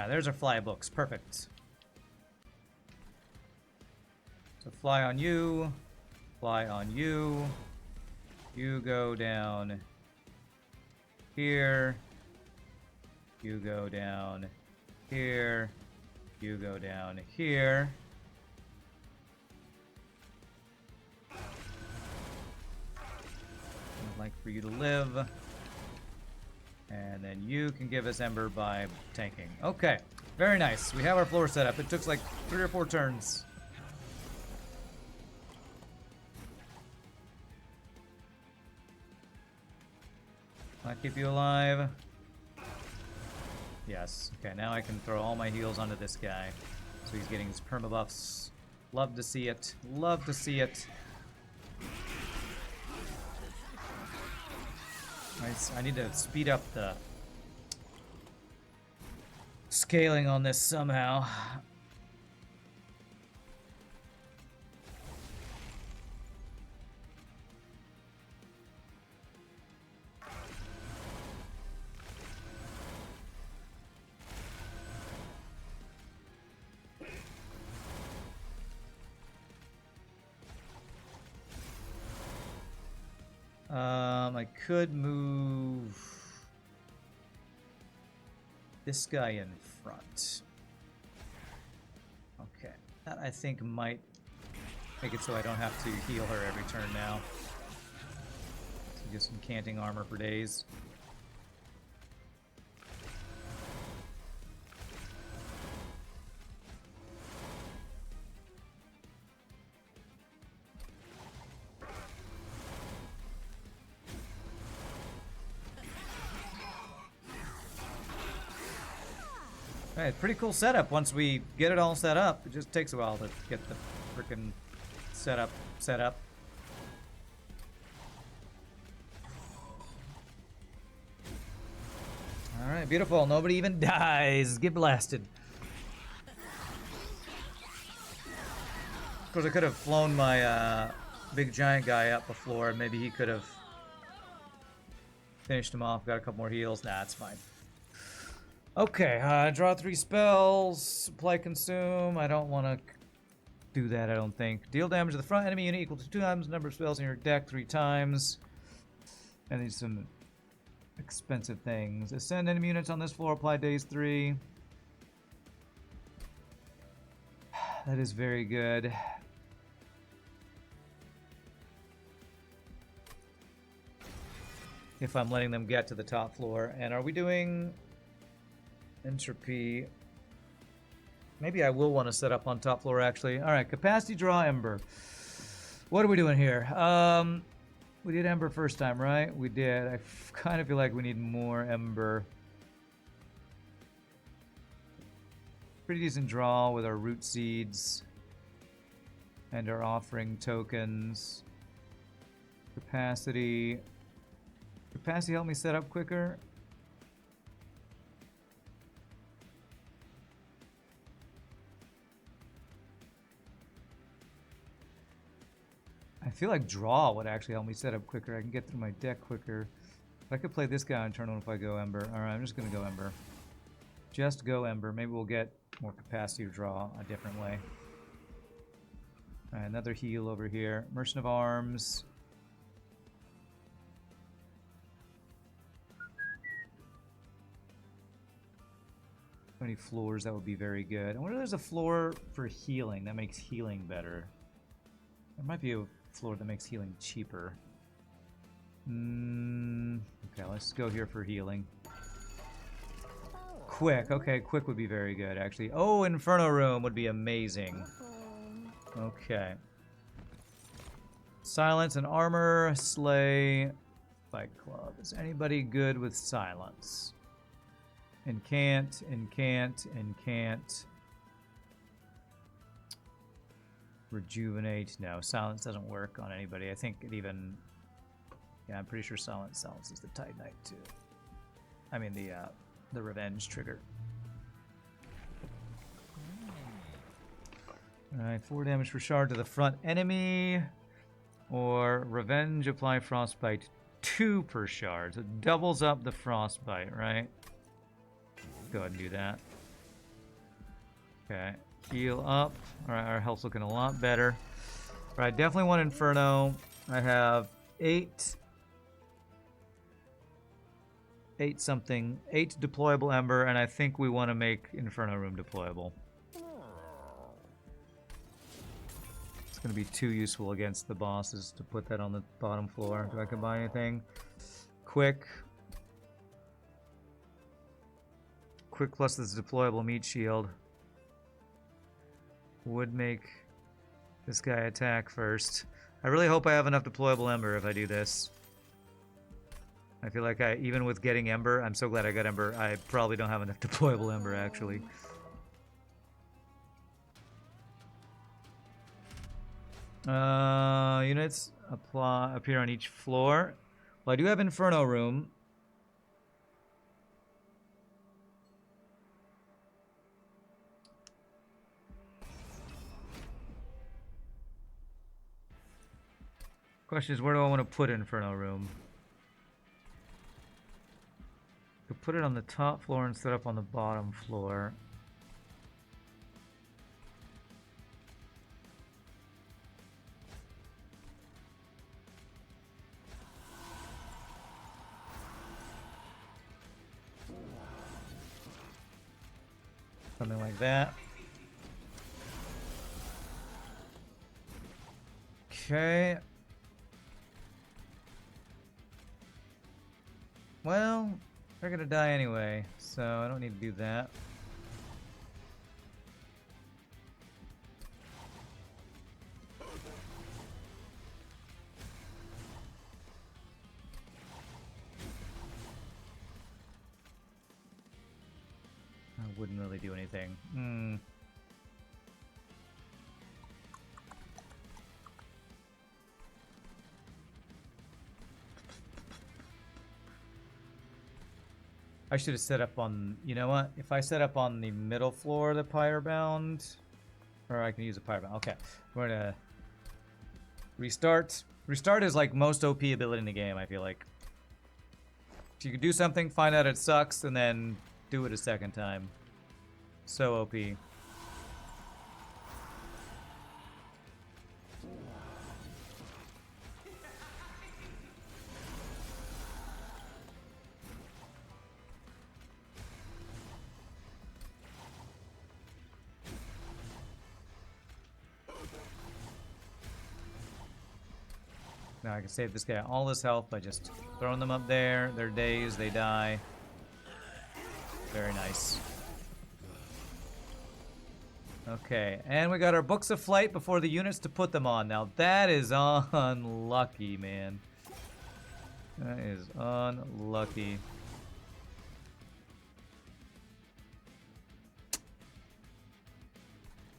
There's our fly books. Perfect. So fly on you. Fly on you. You go down here. You go down here. You go down here. I'd like for you to live. And then you can give us Ember by tanking. Okay, very nice. We have our floor set up. It took like 3 or 4 turns. I'll keep you alive. Yes. Okay, now I can throw all my heals onto this guy. So he's getting his permabuffs Love to see it. Love to see it. I need to speed up the scaling on this somehow. I could move this guy in front. Okay, that I think might make it so I don't have to heal her every turn now. So get some canting armor for days. Alright, pretty cool setup. Once we get it all set up, it just takes a while to get the frickin' setup set up. Alright, beautiful. Nobody even dies. Get blasted. Of course, I could have flown my big giant guy up before. Maybe he could have finished him off. Got a couple more heals. Nah, it's fine. Okay, draw 3 spells, supply consume. I don't want to do that, I don't think. Deal damage to the front enemy unit equal to 2 times the number of spells in your deck 3 times. And these some expensive things. Ascend enemy units on this floor, apply days 3. That is very good. If I'm letting them get to the top floor. And are we doing entropy? Maybe I will want to set up on top floor, actually. All right, capacity draw Ember. What are we doing here? We did Ember first time, right? We did. I kind of feel like we need more Ember. Pretty decent draw with our root seeds and our offering tokens. Capacity. Capacity help me set up quicker. I feel like draw would actually help me set up quicker. I can get through my deck quicker. I could play this guy on turn 1 if I go Ember. Alright, I'm just going to go Ember. Just go Ember. Maybe we'll get more capacity to draw a different way. Alright, another heal over here. Merchant of Arms. So many floors, that would be very good. I wonder if there's a floor for healing that makes healing better. There might be a floor that makes healing cheaper. Okay, let's go here for healing. Quick. Okay, quick would be very good, actually. Oh, Inferno Room would be amazing. Okay. Silence and armor. Slay. Fight Club. Is anybody good with silence? Incant. Rejuvenate. No, silence doesn't work on anybody. I think it even... Yeah, I'm pretty sure silence is the Titanite too. I mean the revenge trigger. Alright, 4 damage per shard to the front enemy. Or revenge, apply frostbite 2 per shard. So it doubles up the frostbite, right? Go ahead and do that. Okay. Heal up. Alright, our health's looking a lot better. Alright, definitely want Inferno. I have 8 deployable Ember, and I think we want to make Inferno Room deployable. It's going to be too useful against the bosses to put that on the bottom floor. Do I combine anything? Quick plus this deployable meat shield would make this guy attack first. I really hope I have enough deployable Ember if I do this. I feel like even with getting Ember, I'm so glad I got Ember, I probably don't have enough deployable Ember, actually. Units appear on each floor. Well, I do have Inferno Room. Question is, where do I want to put Inferno Room? Could put it on the top floor and set up on the bottom floor. Something like that. Okay. Well, they're gonna die anyway, so I don't need to do that. I wouldn't really do anything. I should have set up on, you know what? If I set up on the middle floor, the Pyre Bound, or I can use a Pyre Bound. Okay, we're gonna restart. Restart is like most OP ability in the game, I feel like. If you can do something, find out it sucks, and then do it a second time. So OP. Now I can save this guy all his health by just throwing them up there. They're dazed, they die. Very nice. Okay, and we got our books of flight before the units to put them on. Now that is unlucky, man. That is unlucky.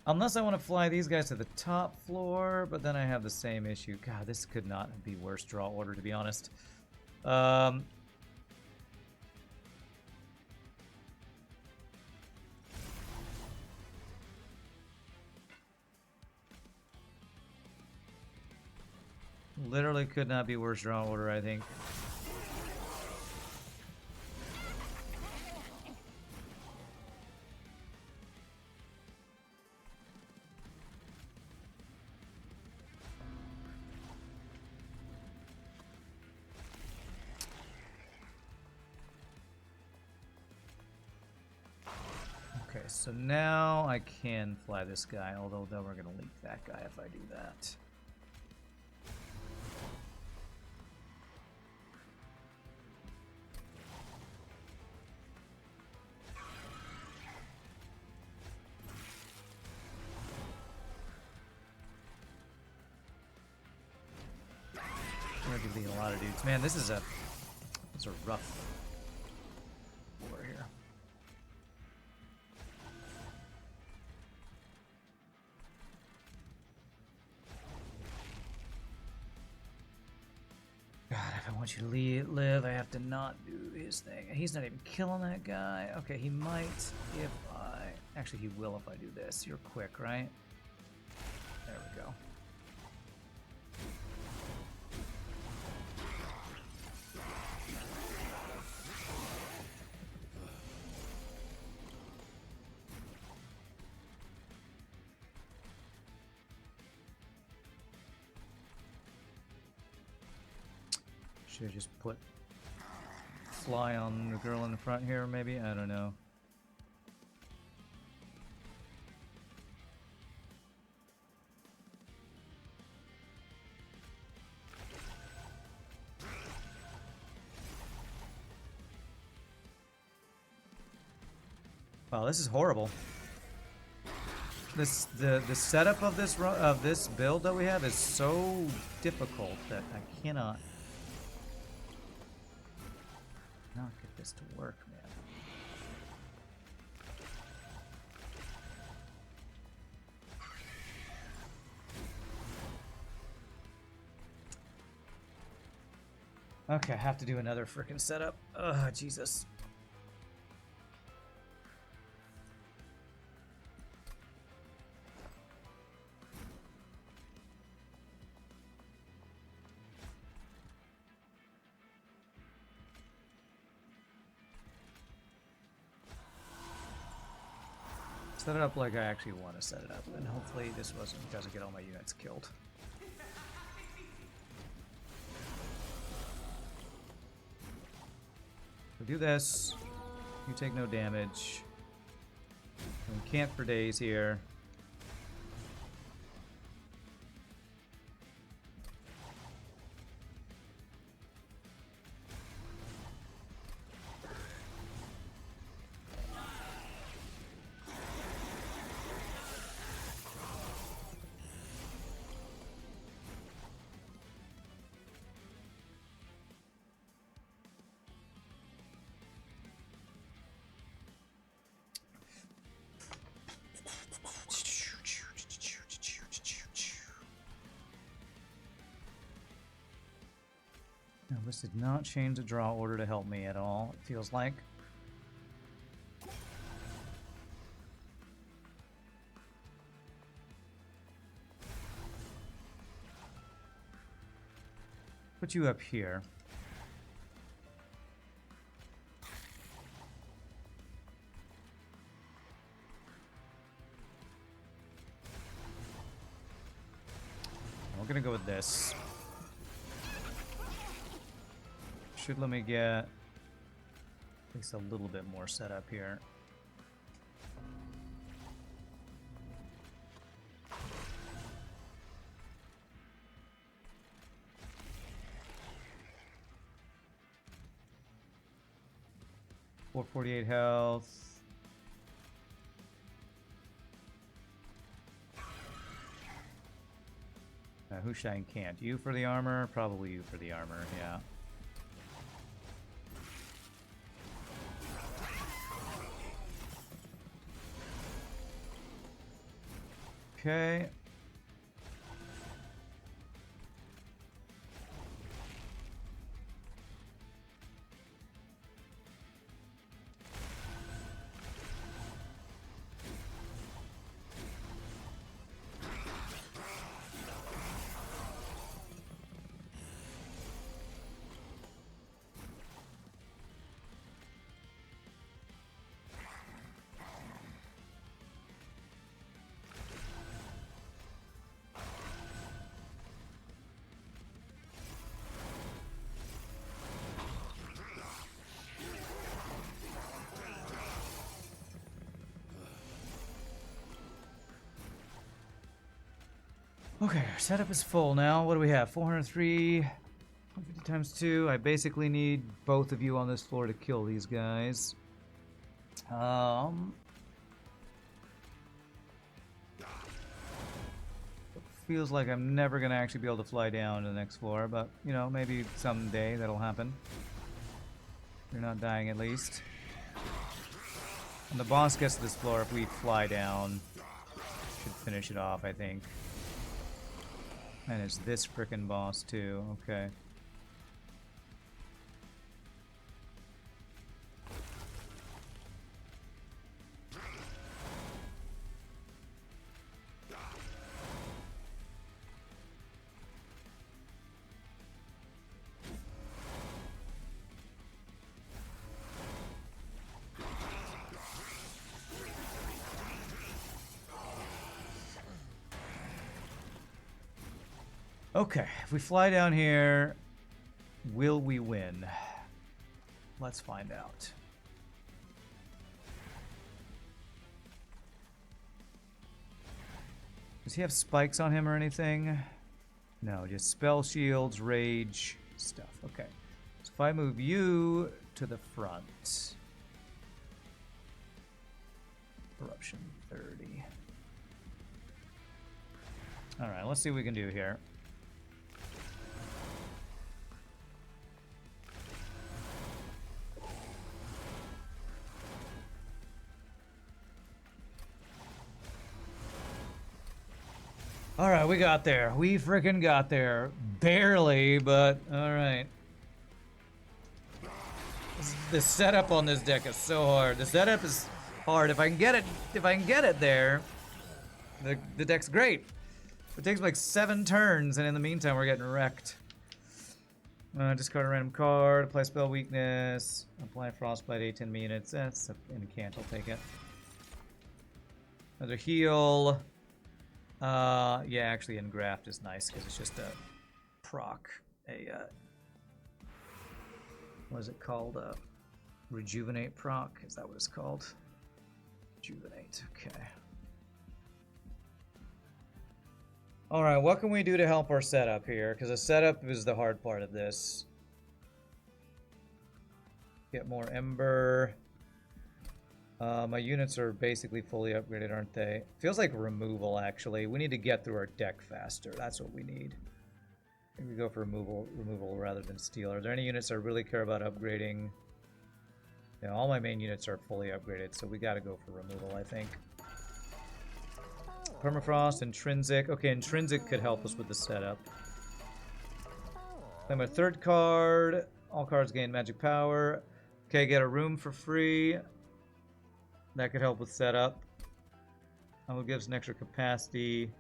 Unless I want to fly these guys to the top floor, but then I have the same issue. God, this could not be worse draw order, to be honest. Literally could not be worse draw order, I think. Okay, so now I can fly this guy, although then we're going to leak that guy if I do that. I'm going to be a lot of dudes. Man, this is a rough war here. God, if I want you to live, I have to not do his thing. He's not even killing that guy. Okay, he might if I... Actually, he will if I do this. You're quick, right? There we go. Should I just put fly on the girl in the front here, maybe? I don't know. Wow, this is horrible. The setup of this build that we have is so difficult that I cannot not get this to work, man. Okay, I have to do another freaking setup. Ugh, Jesus. Set it up like I actually want to set it up, and hopefully this doesn't get all my units killed. So do this. You take no damage. And we camp for days here. Now, this did not change the draw order to help me at all, it feels like. Put you up here. We're gonna go with this. Should let me get at least a little bit more set up here. $448 health. Hushang can't. You for the armor? Probably you for the armor, yeah. Okay. Okay, our setup is full now. What do we have? 403, 150 times 2. I basically need both of you on this floor to kill these guys. Feels like I'm never going to actually be able to fly down to the next floor, but, you know, maybe someday that'll happen. You're not dying at least. When the boss gets to this floor, if we fly down, should finish it off, I think. And it's this frickin' boss too, okay. Okay, if we fly down here, will we win? Let's find out. Does he have spikes on him or anything? No, just spell shields, rage, stuff. Okay, so if I move you to the front. Corruption 30. Alright, let's see what we can do here. Alright, we got there. We freaking got there. Barely, but alright. This setup on this deck is so hard. The setup is hard. If I can get it there, the deck's great. It takes like 7 turns, and in the meantime, we're getting wrecked. Discard a random card, apply spell weakness, apply frostbite 18 minutes. That's an incant, I'll take it. Another heal. Yeah, actually, engraft is nice because it's just a proc. What is it called? Rejuvenate proc? Is that what it's called? Rejuvenate, okay. Alright, what can we do to help our setup here? Because the setup is the hard part of this. Get more Ember. My units are basically fully upgraded, aren't they? Feels like removal, actually. We need to get through our deck faster. That's what we need. I think we go for removal rather than steal. Are there any units I really care about upgrading? Yeah, all my main units are fully upgraded, so we gotta go for removal, I think. Permafrost, Intrinsic. Okay, Intrinsic could help us with the setup. Play my 3rd card. All cards gain magic power. Okay, get a room for free. That could help with setup. Will give us an extra capacity.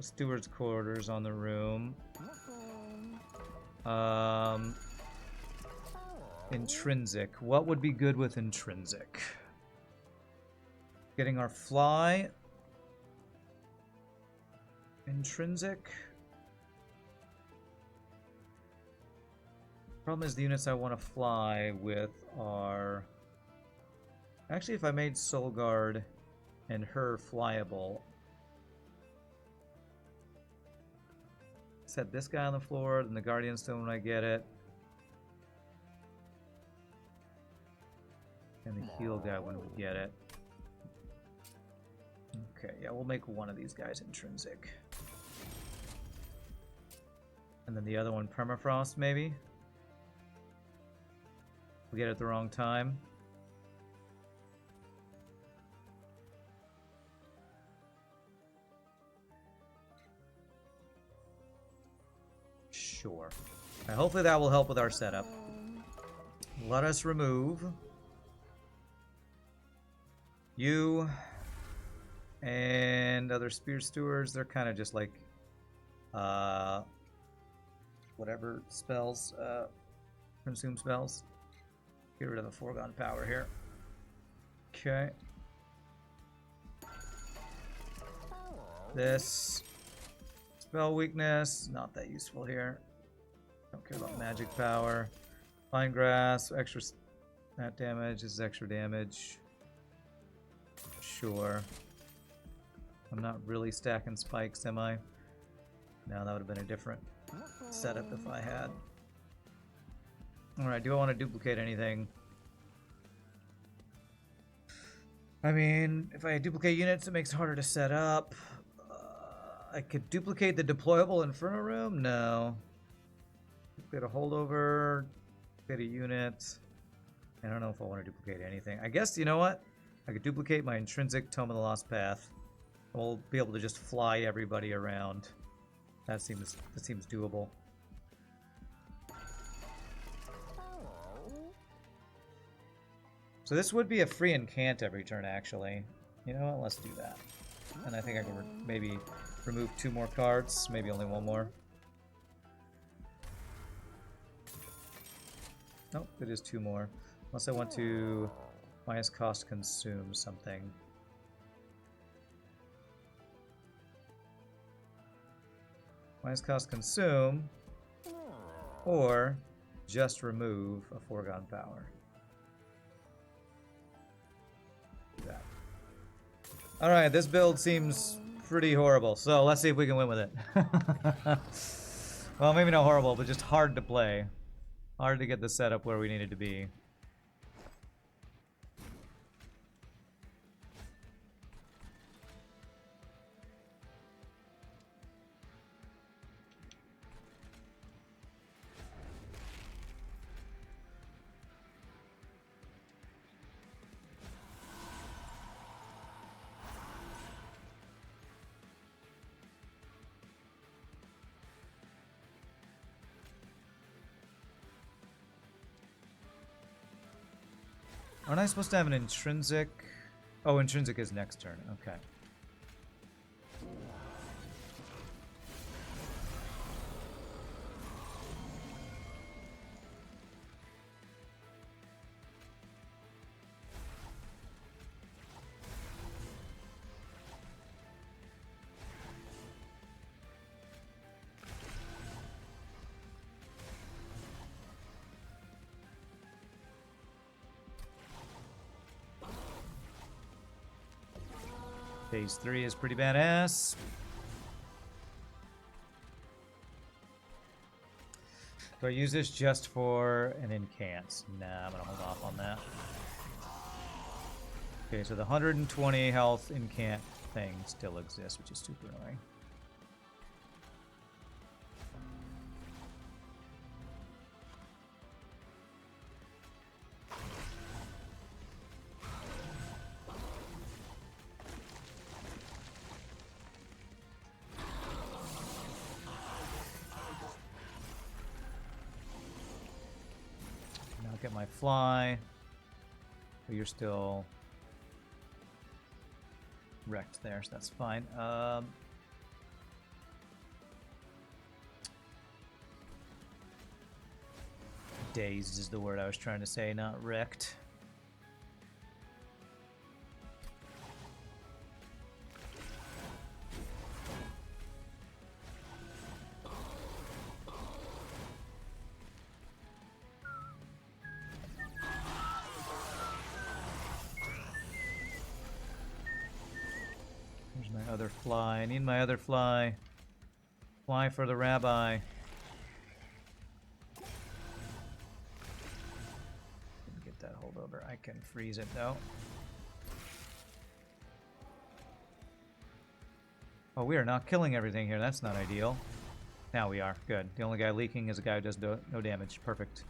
Steward's quarters on the room. Intrinsic. What would be good with Intrinsic? Getting our fly. Intrinsic. Problem is the units I want to fly with are... Actually, if I made Solgard and her flyable... Set this guy on the floor, then the Guardian Stone when I get it. And the heal guy when we get it. Okay, yeah, we'll make one of these guys intrinsic. And then the other one permafrost, maybe? We get it at the wrong time. Sure. Right, hopefully that will help with our setup. Let us remove you and other spear stewards. They're kind of just like whatever spells, consume spells. Get rid of the foregone power here. Okay. This spell weakness, not that useful here. Don't care about magic power. Fine grass, extra that damage. This is extra damage. Sure. I'm not really stacking spikes, am I? No, that would have been a different setup if I had. Alright, do I want to duplicate anything? I mean, if I duplicate units, it makes it harder to set up. I could duplicate the deployable Inferno Room? No. Duplicate a holdover, duplicate a unit. I don't know if I want to duplicate anything. I guess, you know what? I could duplicate my intrinsic Tome of the Lost Path. We'll be able to just fly everybody around. That seems doable. So this would be a free incant every turn, actually. You know what? Let's do that. And I think I can maybe remove 2 more cards. Maybe only 1 more. Nope, it is 2 more. Unless I want to minus cost consume something. Minus cost consume, or just remove a foregone power. Do that. Alright, this build seems pretty horrible, so let's see if we can win with it. Well, maybe not horrible, but just hard to play. Hard to get the setup where we need it to be. Aren't I supposed to have an intrinsic? Oh, intrinsic is next turn. Okay. Phase 3 is pretty badass. Do I use this just for an incant? Nah, I'm gonna hold off on that. Okay, so the 120 health incant thing still exists, which is super annoying. Get my fly. But you're still wrecked there, so that's fine. Dazed is the word I was trying to say, not wrecked. Other fly. I need my other fly. Fly for the rabbi. Didn't get that holdover. I can freeze it though. Oh, we are not killing everything here. That's not ideal. Now we are. Good. The only guy leaking is a guy who does no damage. Perfect.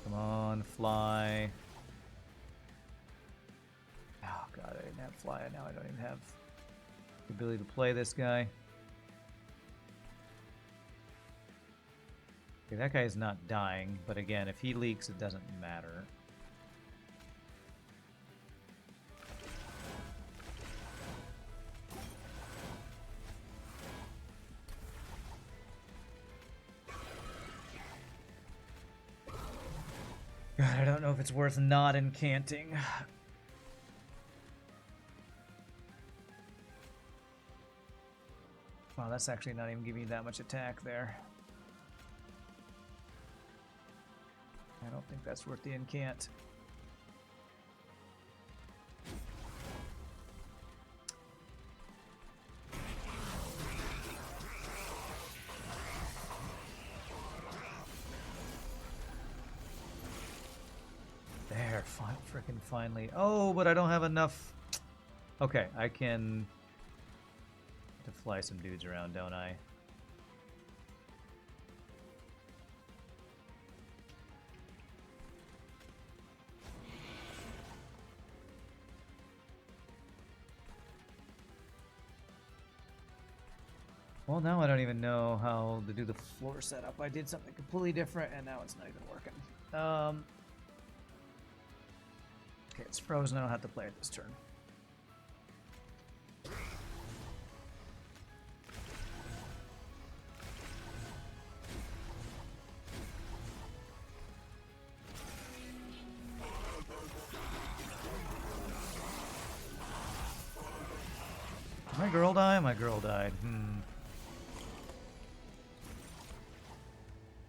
Come on, fly. Oh god, I didn't have fly. Now I don't even have the ability to play this guy. Okay, that guy is not dying, but again, if he leaks, it doesn't matter. God, I don't know if it's worth not incanting. Wow, that's actually not even giving you that much attack there. I don't think that's worth the incant. There, frickin' finally. Oh, but I don't have enough. Okay, I can to fly some dudes around, don't I? Well, now I don't even know how to do the floor setup. I did something completely different, and now it's not even working. Okay, it's frozen. I don't have to play it this turn. Did my girl die? My girl died.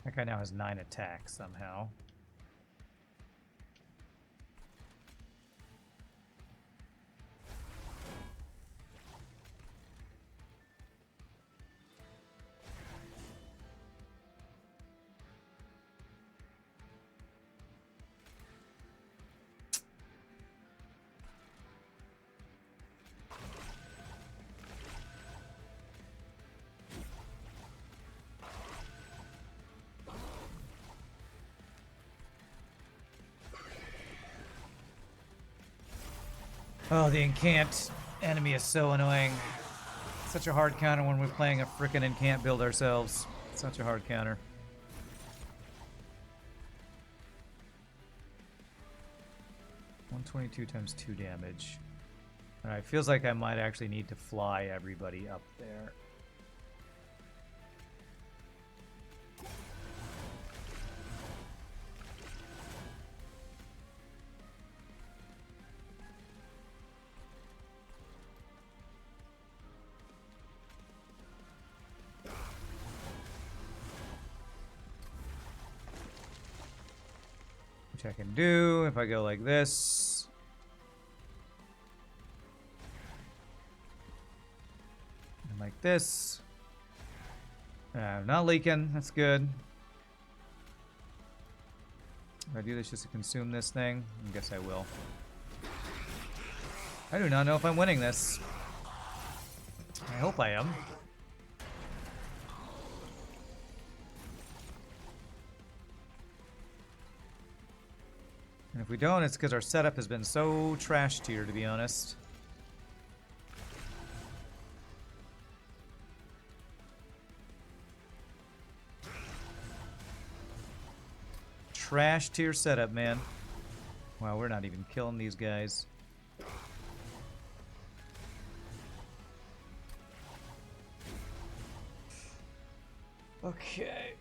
That guy now has 9 attacks somehow. Oh, the incant enemy is so annoying. Such a hard counter when we're playing a frickin' incant build ourselves. Such a hard counter. $122 times 2 damage. Alright, feels like I might actually need to fly everybody up there. Which I can do if I go like this. And like this. Not leaking. That's good. If I do this just to consume this thing, I guess I will. I do not know if I'm winning this. I hope I am. And if we don't, it's because our setup has been so trash tier, to be honest. Trash tier setup, man. Wow, we're not even killing these guys. Okay.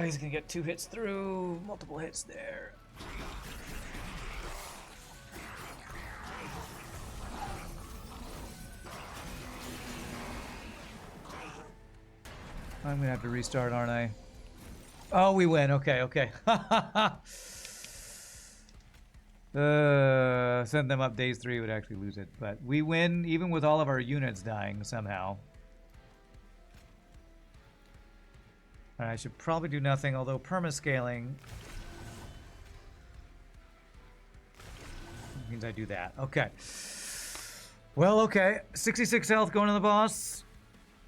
He's gonna get 2 hits through. Multiple hits there. I'm gonna have to restart, aren't I? Oh, we win. Okay, okay. Send them up days 3 would actually lose it. But we win even with all of our units dying somehow. Alright, I should probably do nothing, although permascaling means I do that. Okay. Well, okay. 66 health going to the boss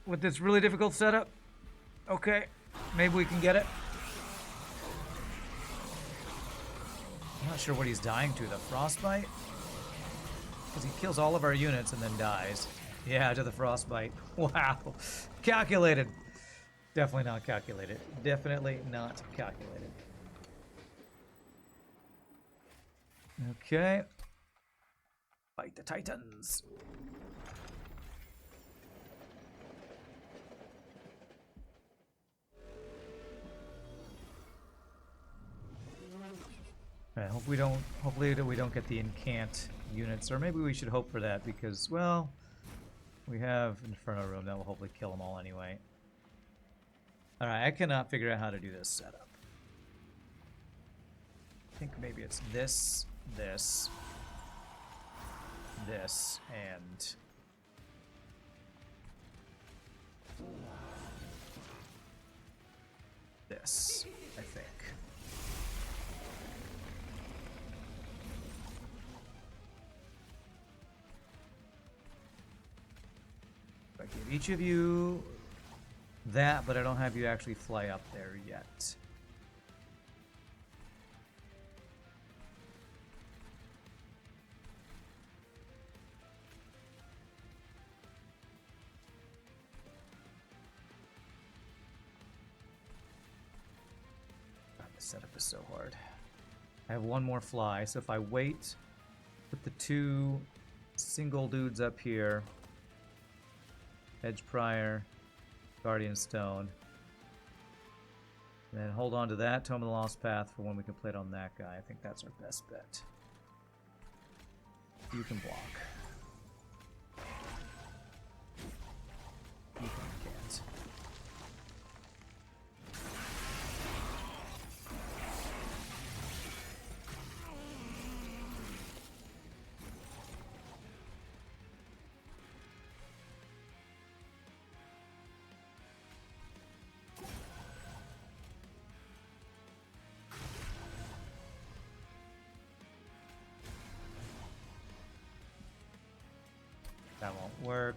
with this really difficult setup. Okay. Maybe we can get it. I'm not sure what he's dying to. The frostbite? Because he kills all of our units and then dies. Yeah, to the frostbite. Wow. Calculated. Definitely not calculated. Definitely not calculated. Okay. Fight the Titans. Alright, hopefully we don't get the incant units, or maybe we should hope for that because, well, we have Inferno Room that will hopefully kill them all anyway. Alright, I cannot figure out how to do this setup. I think maybe it's this, this, this, and this, I think. I give each of you that, but I don't have you actually fly up there yet. God, this setup is so hard. I have one more fly, so if I wait, put the 2 single dudes up here, Edge Prior, Guardian Stone. And then hold on to that Tome of the Lost Path for when we can play it on that guy. I think that's our best bet. You can block. You can't. That won't work.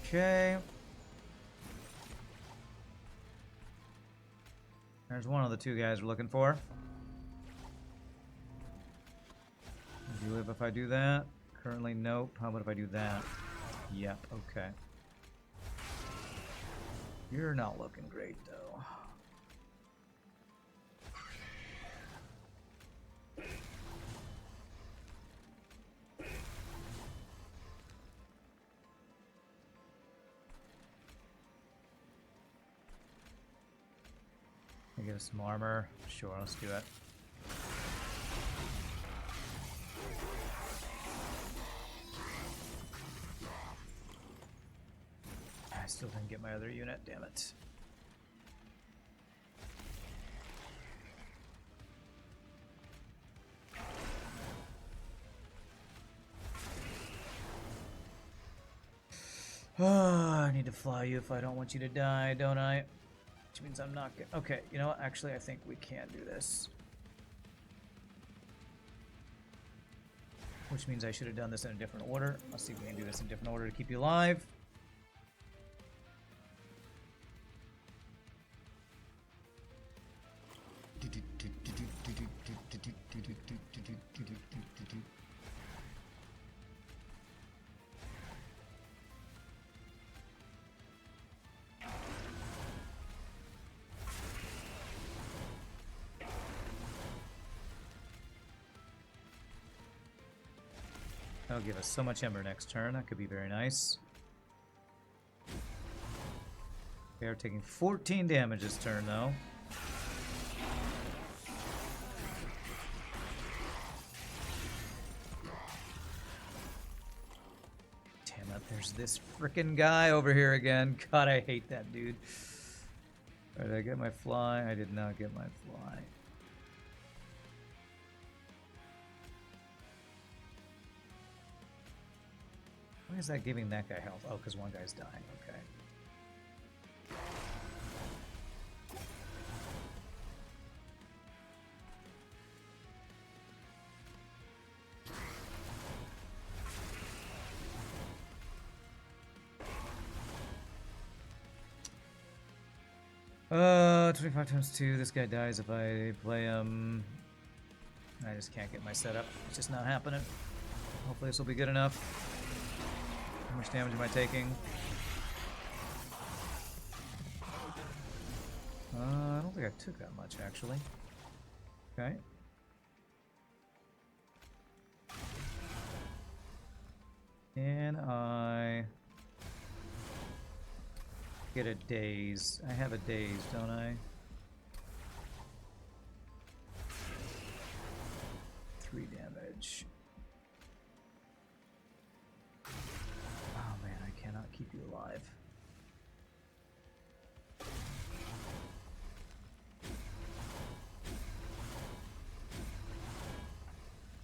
Okay. There's one of the two guys we're looking for. Do you live if I do that? Currently, nope. How about if I do that? Yep, okay. You're not looking great, though. I get us some armor. Sure, let's do it. I still didn't get my other unit, damn it. Oh, I need to fly you if I don't want you to die, don't I? Which means I'm not getting... Okay, you know what? Actually, I think we can do this. Which means I should have done this in a different order. Let's see if we can do this in a different order to keep you alive. That'll give us so much ember next turn. That could be very nice. They are taking 14 damage this turn, though. Damn it, there's this frickin' guy over here again. God, I hate that dude. Did I get my fly? I did not get my fly. Why is that giving that guy health? Oh, because one guy's dying. Okay. Uh, 25 times 2. This guy dies if I play him. I just can't get my setup. It's just not happening. Hopefully this will be good enough. How much damage am I taking? I don't think I took that much, actually. Okay. Can I get a daze? I have a daze, don't I? 3 damage. Oh man, I cannot keep you alive.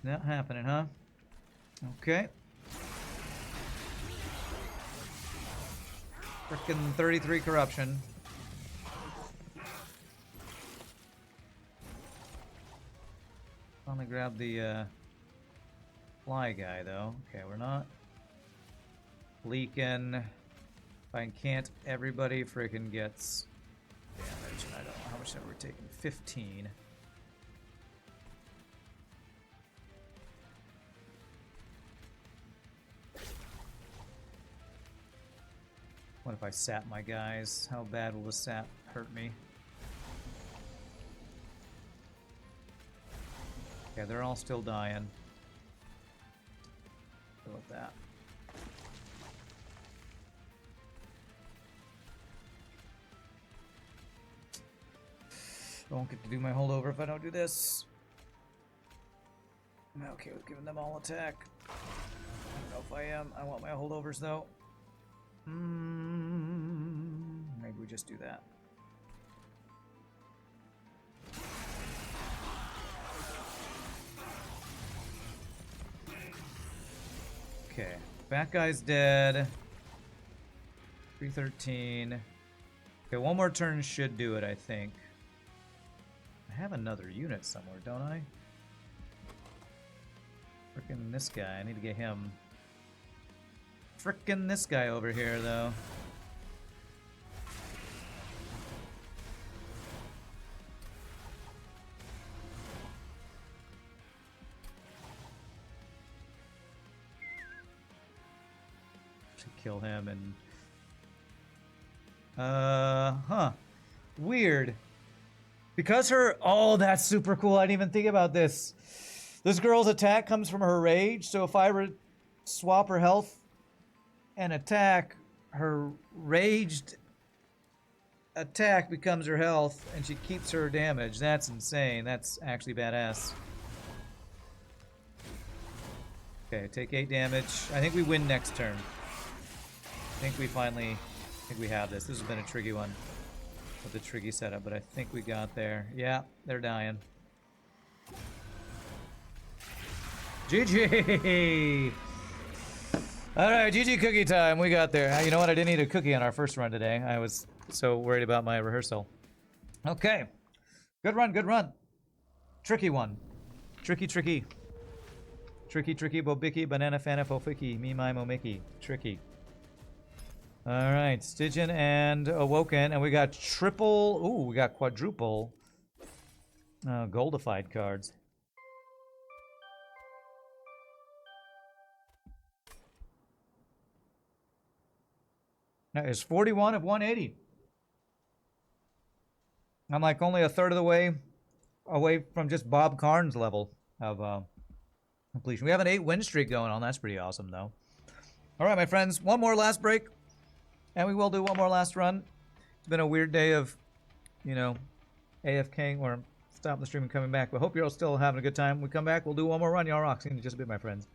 Not happening, huh? Okay. Frickin' 33 corruption. Finally grab the fly guy though. Okay, we're not leaking. If I can't, everybody frickin' gets damage. I don't know how much we're taking. 15. What if I sap my guys? How bad will the sap hurt me? Okay, they're all still dying. Go with that. I won't get to do my holdover if I don't do this. I'm okay with giving them all attack. I don't know if I am. I want my holdovers though. Maybe we just do that. Okay, bat guy's dead. 313. Okay, one more turn should do it, I think. I have another unit somewhere, don't I? Frickin' this guy, I need to get him. Frickin' this guy over here, though. to kill him and weird. Because her that's super cool. I didn't even think about this. This girl's attack comes from her rage, so if I swap her health and attack, her raged attack becomes her health and she keeps her damage. That's insane. That's actually badass. Okay, take 8 damage. I think we win next turn. I think we have this. This has been a tricky one with the tricky setup, but I think we got there. Yeah, they're dying. GG! Alright, GG cookie time. We got there. You know what? I didn't eat a cookie on our first run today. I was so worried about my rehearsal. Okay. Good run, good run. Tricky one. Tricky, tricky. Tricky, tricky, bobiki, banana, fana, fofiki, me, my, momiki. Tricky. Alright, Stygian and Awoken. And we got triple... Ooh, we got quadruple goldified cards. That is 41 of 180. I'm like only a third of the way away from just Bob Carnes' level of completion. We have an 8 win streak going on. That's pretty awesome, though. All right, my friends. One more last break. And we will do one more last run. It's been a weird day of, you know, AFKing or stopping the stream and coming back. But hope you're all still having a good time. When we come back, we'll do one more run. Y'all rock. See you in just a bit, my friends.